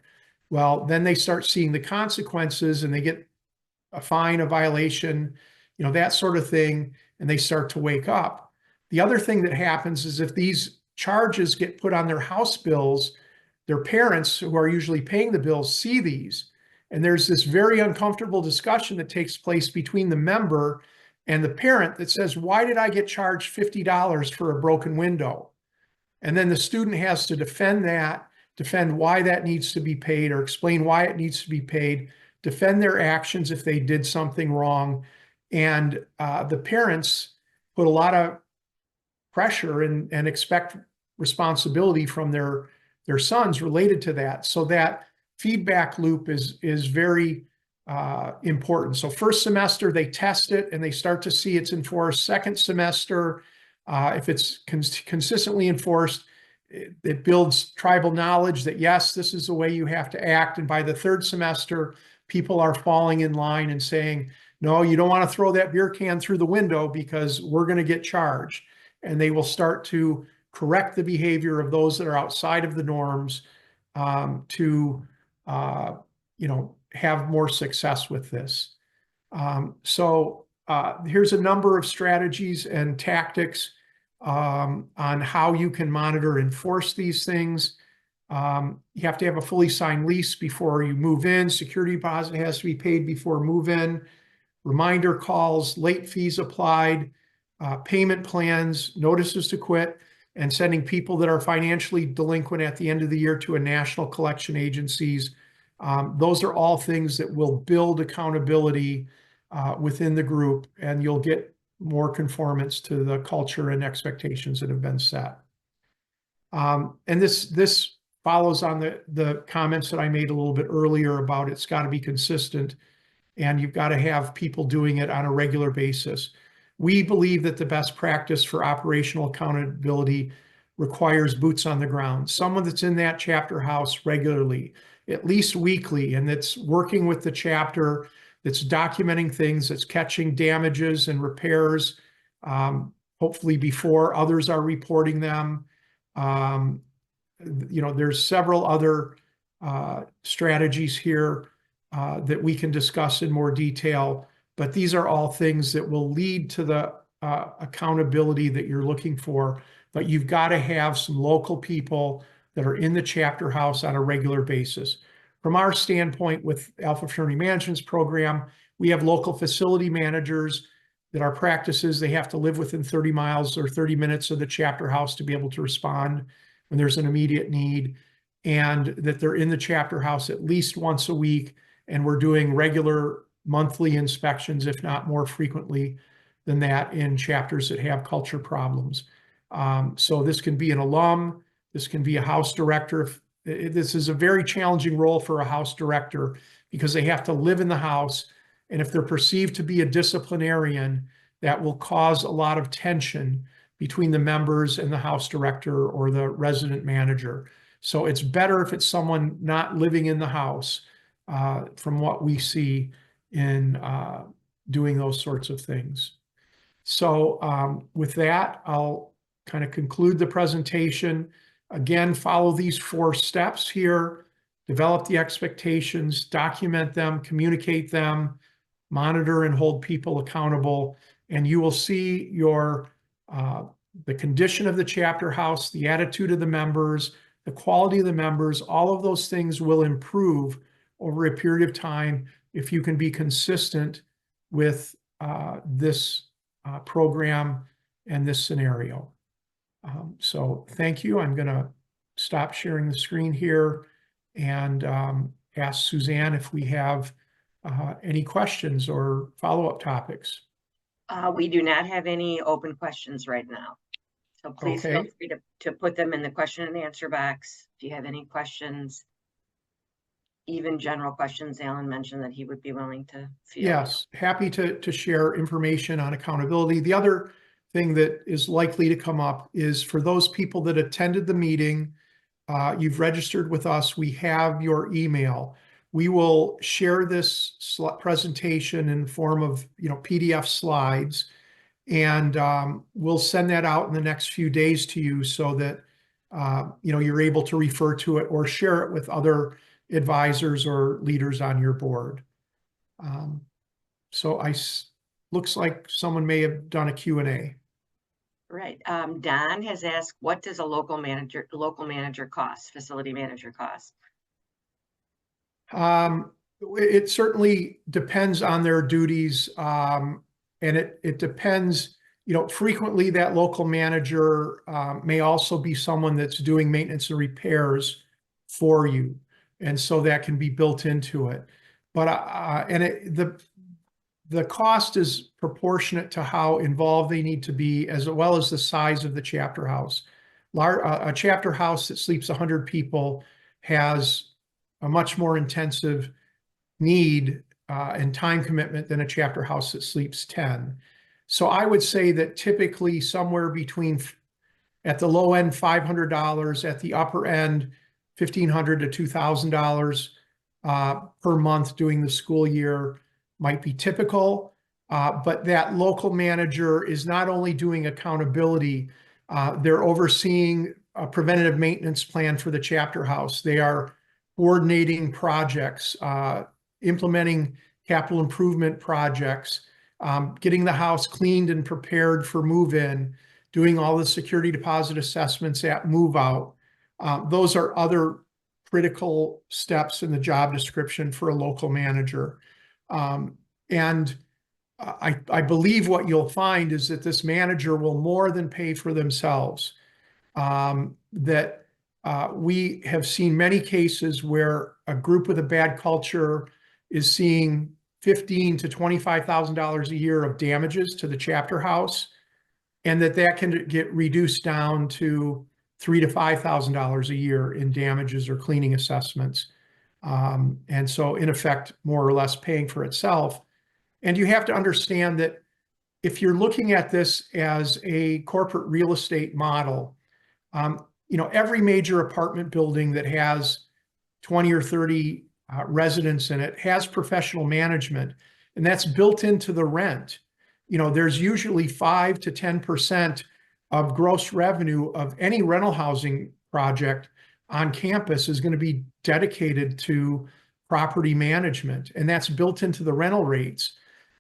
Well, then they start seeing the consequences and they get a fine, a violation, that sort of thing, and they start to wake up. The other thing that happens is if these charges get put on their house bills, their parents, who are usually paying the bills, see these. And there's this very uncomfortable discussion that takes place between the member and the parent that says, why did I get charged $50 for a broken window? And then the student has to defend why that needs to be paid, or explain why it needs to be paid, defend their actions if they did something wrong. And the parents put a lot of pressure and expect responsibility from their sons related to that. So that feedback loop is very important. So first semester, they test it and they start to see it's enforced. Second semester, if it's consistently enforced, it builds tribal knowledge that, yes, this is the way you have to act. And by the third semester, people are falling in line and saying, no, you don't want to throw that beer can through the window because we're going to get charged. And they will start to correct the behavior of those that are outside of the norms, to have more success with this. So here's a number of strategies and tactics on how you can monitor and enforce these things. You have to have a fully signed lease before you move in. Security deposit has to be paid before move-in. Reminder calls, late fees applied, payment plans, notices to quit, and sending people that are financially delinquent at the end of the year to a national collection agencies. Those are all things that will build accountability within the group, and you'll get more conformance to the culture and expectations that have been set. And this follows on the comments that I made a little bit earlier about it's got to be consistent, and you've got to have people doing it on a regular basis. We believe that the best practice for operational accountability requires boots on the ground, someone that's in that chapter house regularly, at least weekly, and that's working with the chapter, that's documenting things, that's catching damages and repairs, hopefully before others are reporting them. There's several other strategies here that we can discuss in more detail, but these are all things that will lead to the accountability that you're looking for. But you've got to have some local people that are in the chapter house on a regular basis. From our standpoint with Alpha Fraternity Management's program, we have local facility managers that our practices, they have to live within 30 miles or 30 minutes of the chapter house to be able to respond when there's an immediate need, and that they're in the chapter house at least once a week, and we're doing regular monthly inspections, if not more frequently than that, in chapters that have culture problems. So this can be an alum, this can be a house director. This is a very challenging role for a house director because they have to live in the house, and if they're perceived to be a disciplinarian, that will cause a lot of tension between the members and the house director or the resident manager. So it's better if it's someone not living in the house. from what we see in doing those sorts of things. So with that, I'll kind of conclude the presentation. Again, follow these 4 steps here: develop the expectations, document them, communicate them, monitor and hold people accountable, and you will see the condition of the chapter house, the attitude of the members, the quality of the members. All of those things will improve over a period of time if you can be consistent with this program and this scenario. So thank you. I'm going to stop sharing the screen here and ask Suzanne if we have any questions or follow-up topics. We do not have any open questions right now. So please feel Okay. free to put them in the question and answer box. If you have any questions, even general questions, Allan mentioned that he would be willing to field. Yes, happy to share information on accountability. The other thing that is likely to come up is for those people that attended the meeting, you've registered with us, we have your email. We will share this presentation in the form of PDF slides, and we'll send that out in the next few days to you so that you're able to refer to it or share it with other advisors or leaders on your board. So looks like someone may have done a Q&A. Right. Don has asked, what does a local manager cost, facility manager cost? It certainly depends on their duties, and it depends. Frequently that local manager may also be someone that's doing maintenance and repairs for you, and so that can be built into it. But the cost is proportionate to how involved they need to be, as well as the size of the chapter house. A chapter house that sleeps 100 people has a much more intensive need and time commitment than a chapter house that sleeps 10. So I would say that typically somewhere between, at the low end, $500, at the upper end, $1,500 to $2,000 per month during the school year might be typical. But that local manager is not only doing accountability, they're overseeing a preventative maintenance plan for the chapter house. They are coordinating projects, implementing capital improvement projects, getting the house cleaned and prepared for move-in, doing all the security deposit assessments at move-out. Those are other critical steps in the job description for a local manager. And I believe what you'll find is that this manager will more than pay for themselves. We have seen many cases where a group with a bad culture is seeing $15,000 to $25,000 a year of damages to the chapter house, and that can get reduced down to $3,000 to $5,000 a year in damages or cleaning assessments. And so in effect, more or less paying for itself. And you have to understand that if you're looking at this as a corporate real estate model, every major apartment building that has 20 or 30 residents in it has professional management, and that's built into the rent. There's usually 5 to 10% of gross revenue of any rental housing project on campus is going to be dedicated to property management, and that's built into the rental rates.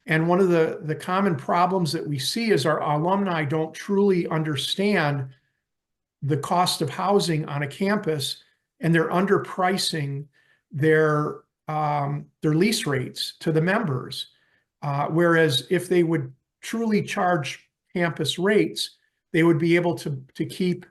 And one of the common problems that we see is our alumni don't truly understand the cost of housing on a campus, and they're underpricing their lease rates to the members. Whereas if they would truly charge campus rates, they would be able to keep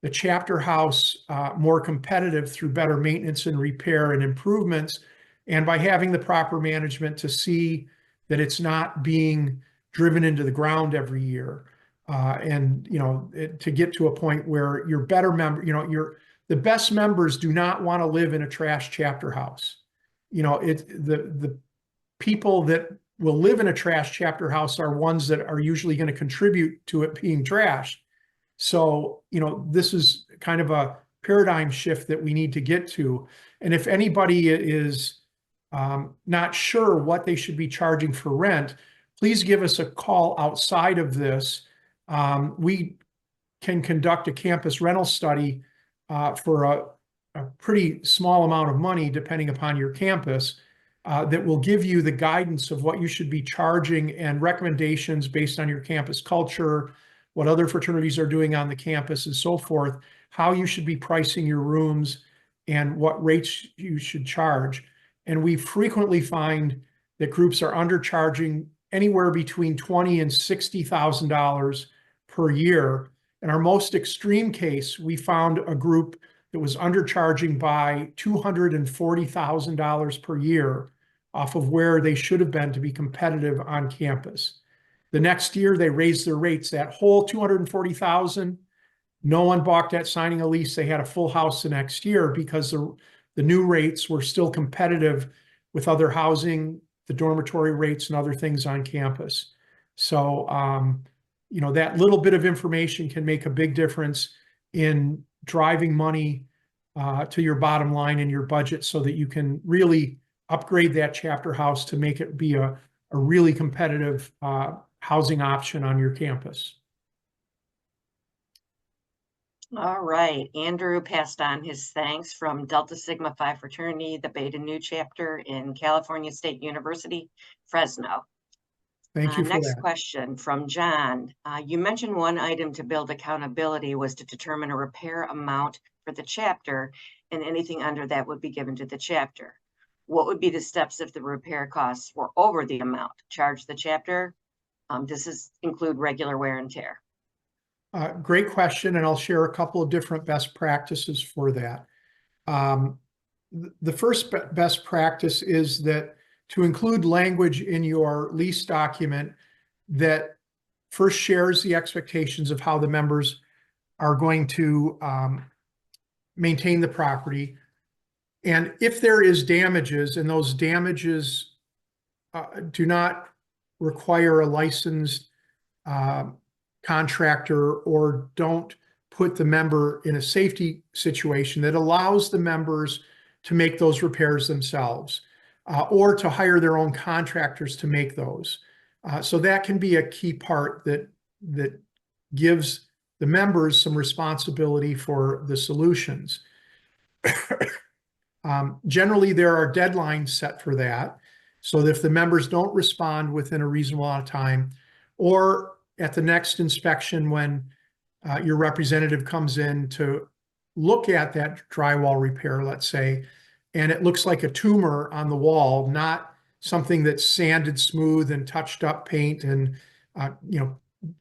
the chapter house more competitive through better maintenance and repair and improvements, and by having the proper management to see that it's not being driven into the ground every year. To get to a point where your better member, the best members do not want to live in a trash chapter house. The people that will live in a trash chapter house are ones that are usually going to contribute to it being trashed. So, this is kind of a paradigm shift that we need to get to. And if anybody is not sure what they should be charging for rent, please give us a call outside of this. We can conduct a campus rental study for a pretty small amount of money, depending upon your campus, that will give you the guidance of what you should be charging and recommendations based on your campus culture, what other fraternities are doing on the campus and so forth, how you should be pricing your rooms and what rates you should charge. And we frequently find that groups are undercharging anywhere between $20,000 and $60,000 per year. In our most extreme case, we found a group that was undercharging by $240,000 per year off of where they should have been to be competitive on campus. The next year, they raised their rates. That whole $240,000, no one balked at signing a lease. They had a full house the next year because the new rates were still competitive with other housing, the dormitory rates, and other things on campus. So, that little bit of information can make a big difference in driving money to your bottom line and your budget so that you can really upgrade that chapter house to make it be a really competitive housing option on your campus. All right, Andrew passed on his thanks from Delta Sigma Phi Fraternity, the Beta Nu chapter in California State University, Fresno. Thank you for next that. question from John. You mentioned one item to build accountability was to determine a repair amount for the chapter, and anything under that would be given to the chapter. What would be the steps if the repair costs were over the amount? Charge the chapter? Does include regular wear and tear? Great question, and I'll share a couple of different best practices for that. The first best practice is that to include language in your lease document that first shares the expectations of how the members are going to maintain the property. And if there is damages, and those damages do not require a licensed contractor or don't put the member in a safety situation, that allows the members to make those repairs themselves or to hire their own contractors to make those. So that can be a key part that gives the members some responsibility for the solutions. Generally, there are deadlines set for that. So that if the members don't respond within a reasonable amount of time, or at the next inspection when your representative comes in to look at that drywall repair, let's say, and it looks like a tumor on the wall, not something that's sanded smooth and touched up paint and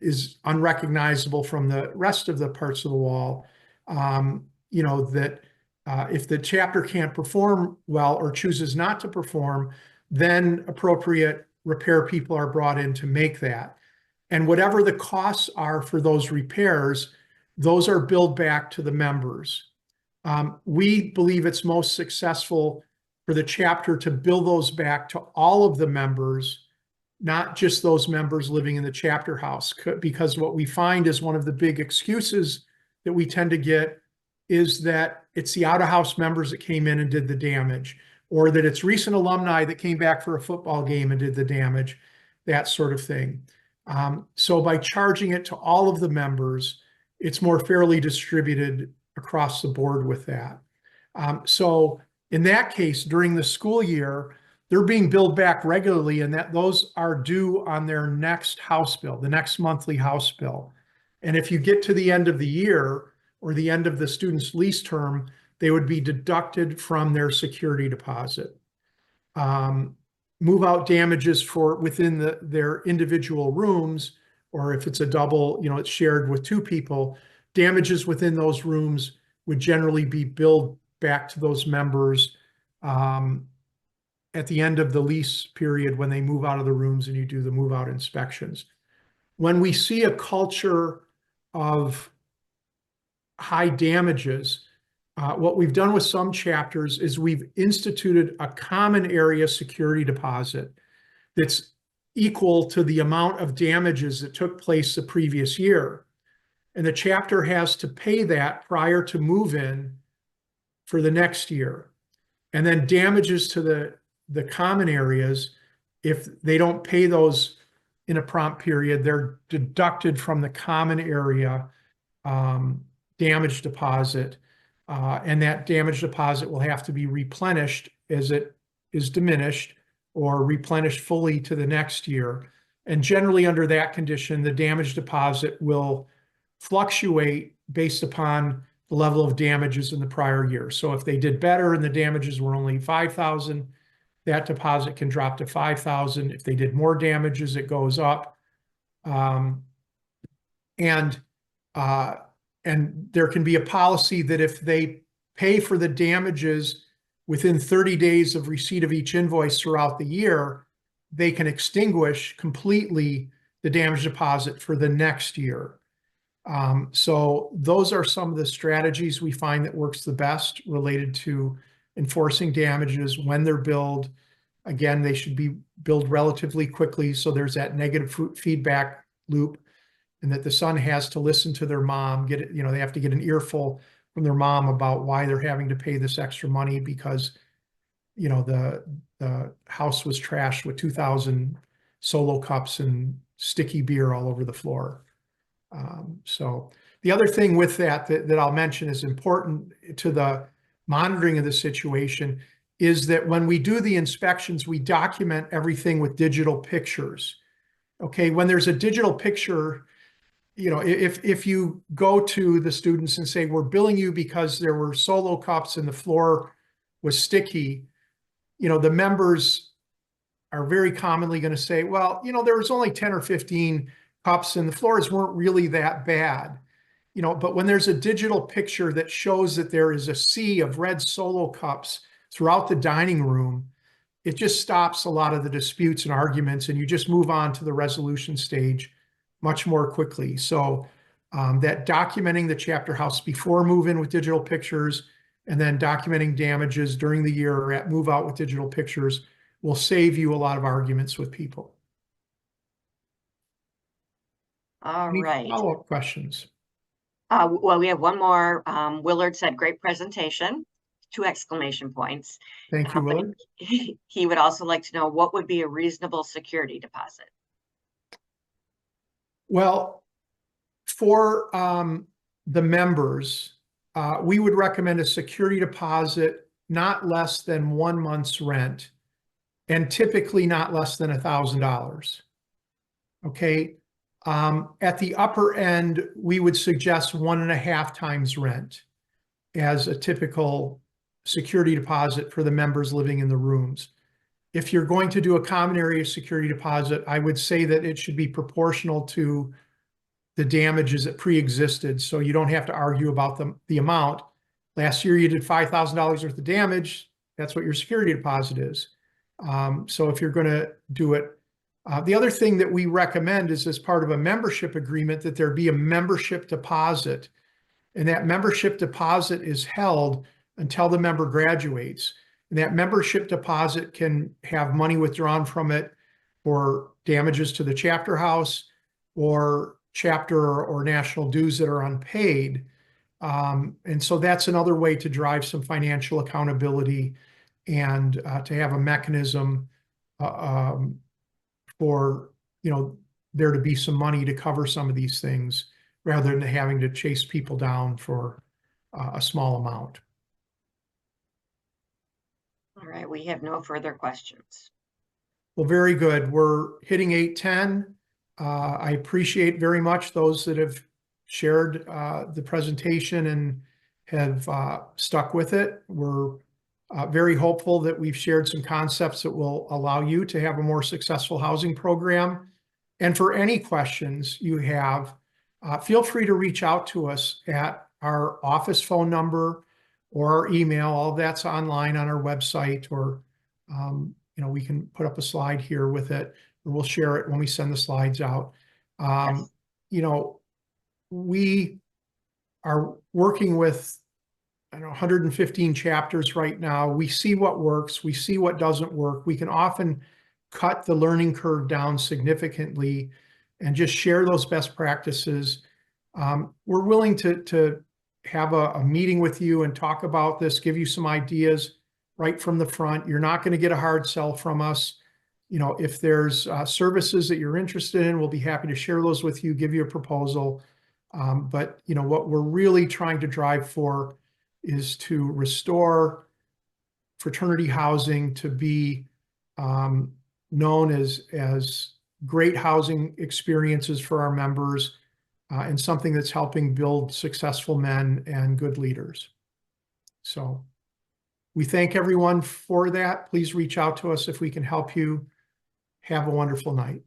is unrecognizable from the rest of the parts of the wall, that if the chapter can't perform well or chooses not to perform, then appropriate repair people are brought in to make that. And whatever the costs are for those repairs, those are billed back to the members. We believe it's most successful for the chapter to bill those back to all of the members, not just those members living in the chapter house, because what we find is one of the big excuses that we tend to get is that it's the out-of-house members that came in and did the damage, or that it's recent alumni that came back for a football game and did the damage, that sort of thing. So by charging it to all of the members, it's more fairly distributed across the board with that. So in that case, during the school year, they're being billed back regularly, and that those are due on their next house bill, the next monthly house bill. And if you get to the end of the year or the end of the student's lease term, they would be deducted from their security deposit. Move out damages for within their individual rooms, or if it's a double, it's shared with two people, damages within those rooms would generally be billed back to those members at the end of the lease period when they move out of the rooms and you do the move out inspections. When we see a culture of high damages, what we've done with some chapters is we've instituted a common area security deposit that's equal to the amount of damages that took place the previous year. And the chapter has to pay that prior to move-in for the next year. And then damages to the the common areas, if they don't pay those in a prompt period, they're deducted from the common area damage deposit. And that damage deposit will have to be replenished as it is diminished or replenished fully to the next year. And generally under that condition, the damage deposit will fluctuate based upon the level of damages in the prior year. So if they did better and the damages were only 5,000, that deposit can drop to 5,000. If they did more damages, it goes up. And there can be a policy that if they pay for the damages within 30 days of receipt of each invoice throughout the year, they can extinguish completely the damage deposit for the next year. So those are some of the strategies we find that works the best related to enforcing damages when they're billed. Again, they should be billed relatively quickly, so there's that negative feedback loop, and that the son has to listen to their mom, get it, they have to get an earful from their mom about why they're having to pay this extra money because, the house was trashed with 2,000 Solo cups and sticky beer all over the floor. So the other thing with that I'll mention is important to the monitoring of the situation is that when we do the inspections, we document everything with digital pictures. Okay, when there's a digital picture, if you go to the students and say, we're billing you because there were Solo cups and the floor was sticky, the members are very commonly going to say, well, there was only 10 or 15 cups and the floors weren't really that bad. But when there's a digital picture that shows that there is a sea of red Solo cups throughout the dining room, it just stops a lot of the disputes and arguments, and you just move on to the resolution stage much more quickly. So that documenting the chapter house before move-in with digital pictures and then documenting damages during the year or at move-out with digital pictures will save you a lot of arguments with people. All Any right. follow-up questions? Well, we have one more. Willard said, great presentation, 2 exclamation points. Thank you, Willard. He would also like to know what would be a reasonable security deposit. Well, for the members, we would recommend a security deposit not less than 1 month's rent and typically not less than $1,000. Okay. At the upper end, we would suggest 1.5 times rent as a typical security deposit for the members living in the rooms. If you're going to do a common area security deposit, I would say that it should be proportional to the damages that pre-existed, so you don't have to argue about the amount. Last year you did $5,000 worth of damage, that's what your security deposit is. So if you're going to do it, the other thing that we recommend is as part of a membership agreement that there be a membership deposit, and that membership deposit is held until the member graduates. And that membership deposit can have money withdrawn from it for damages to the chapter house or chapter or national dues that are unpaid. And so that's another way to drive some financial accountability and to have a mechanism for there to be some money to cover some of these things rather than having to chase people down for a small amount. All right, we have no further questions. Well, very good. We're hitting 8:10. I appreciate very much those that have shared the presentation and have stuck with it. We're very hopeful that we've shared some concepts that will allow you to have a more successful housing program. And for any questions you have, feel free to reach out to us at our office phone number or our email. All of that's online on our website, or we can put up a slide here with it, or we'll share it when we send the slides out. Yes. We are working with 115 chapters right now. We see what works, we see what doesn't work. We can often cut the learning curve down significantly and just share those best practices. We're willing to have a meeting with you and talk about this, give you some ideas. right from the front. You're not going to get a hard sell from us. You know, if there's services that you're interested in, we'll be happy to share those with you, give you a proposal. But, you know, what we're really trying to drive for is to restore fraternity housing to be known as great housing experiences for our members, and something that's helping build successful men and good leaders. So we thank everyone for that. Please reach out to us if we can help you. Have a wonderful night.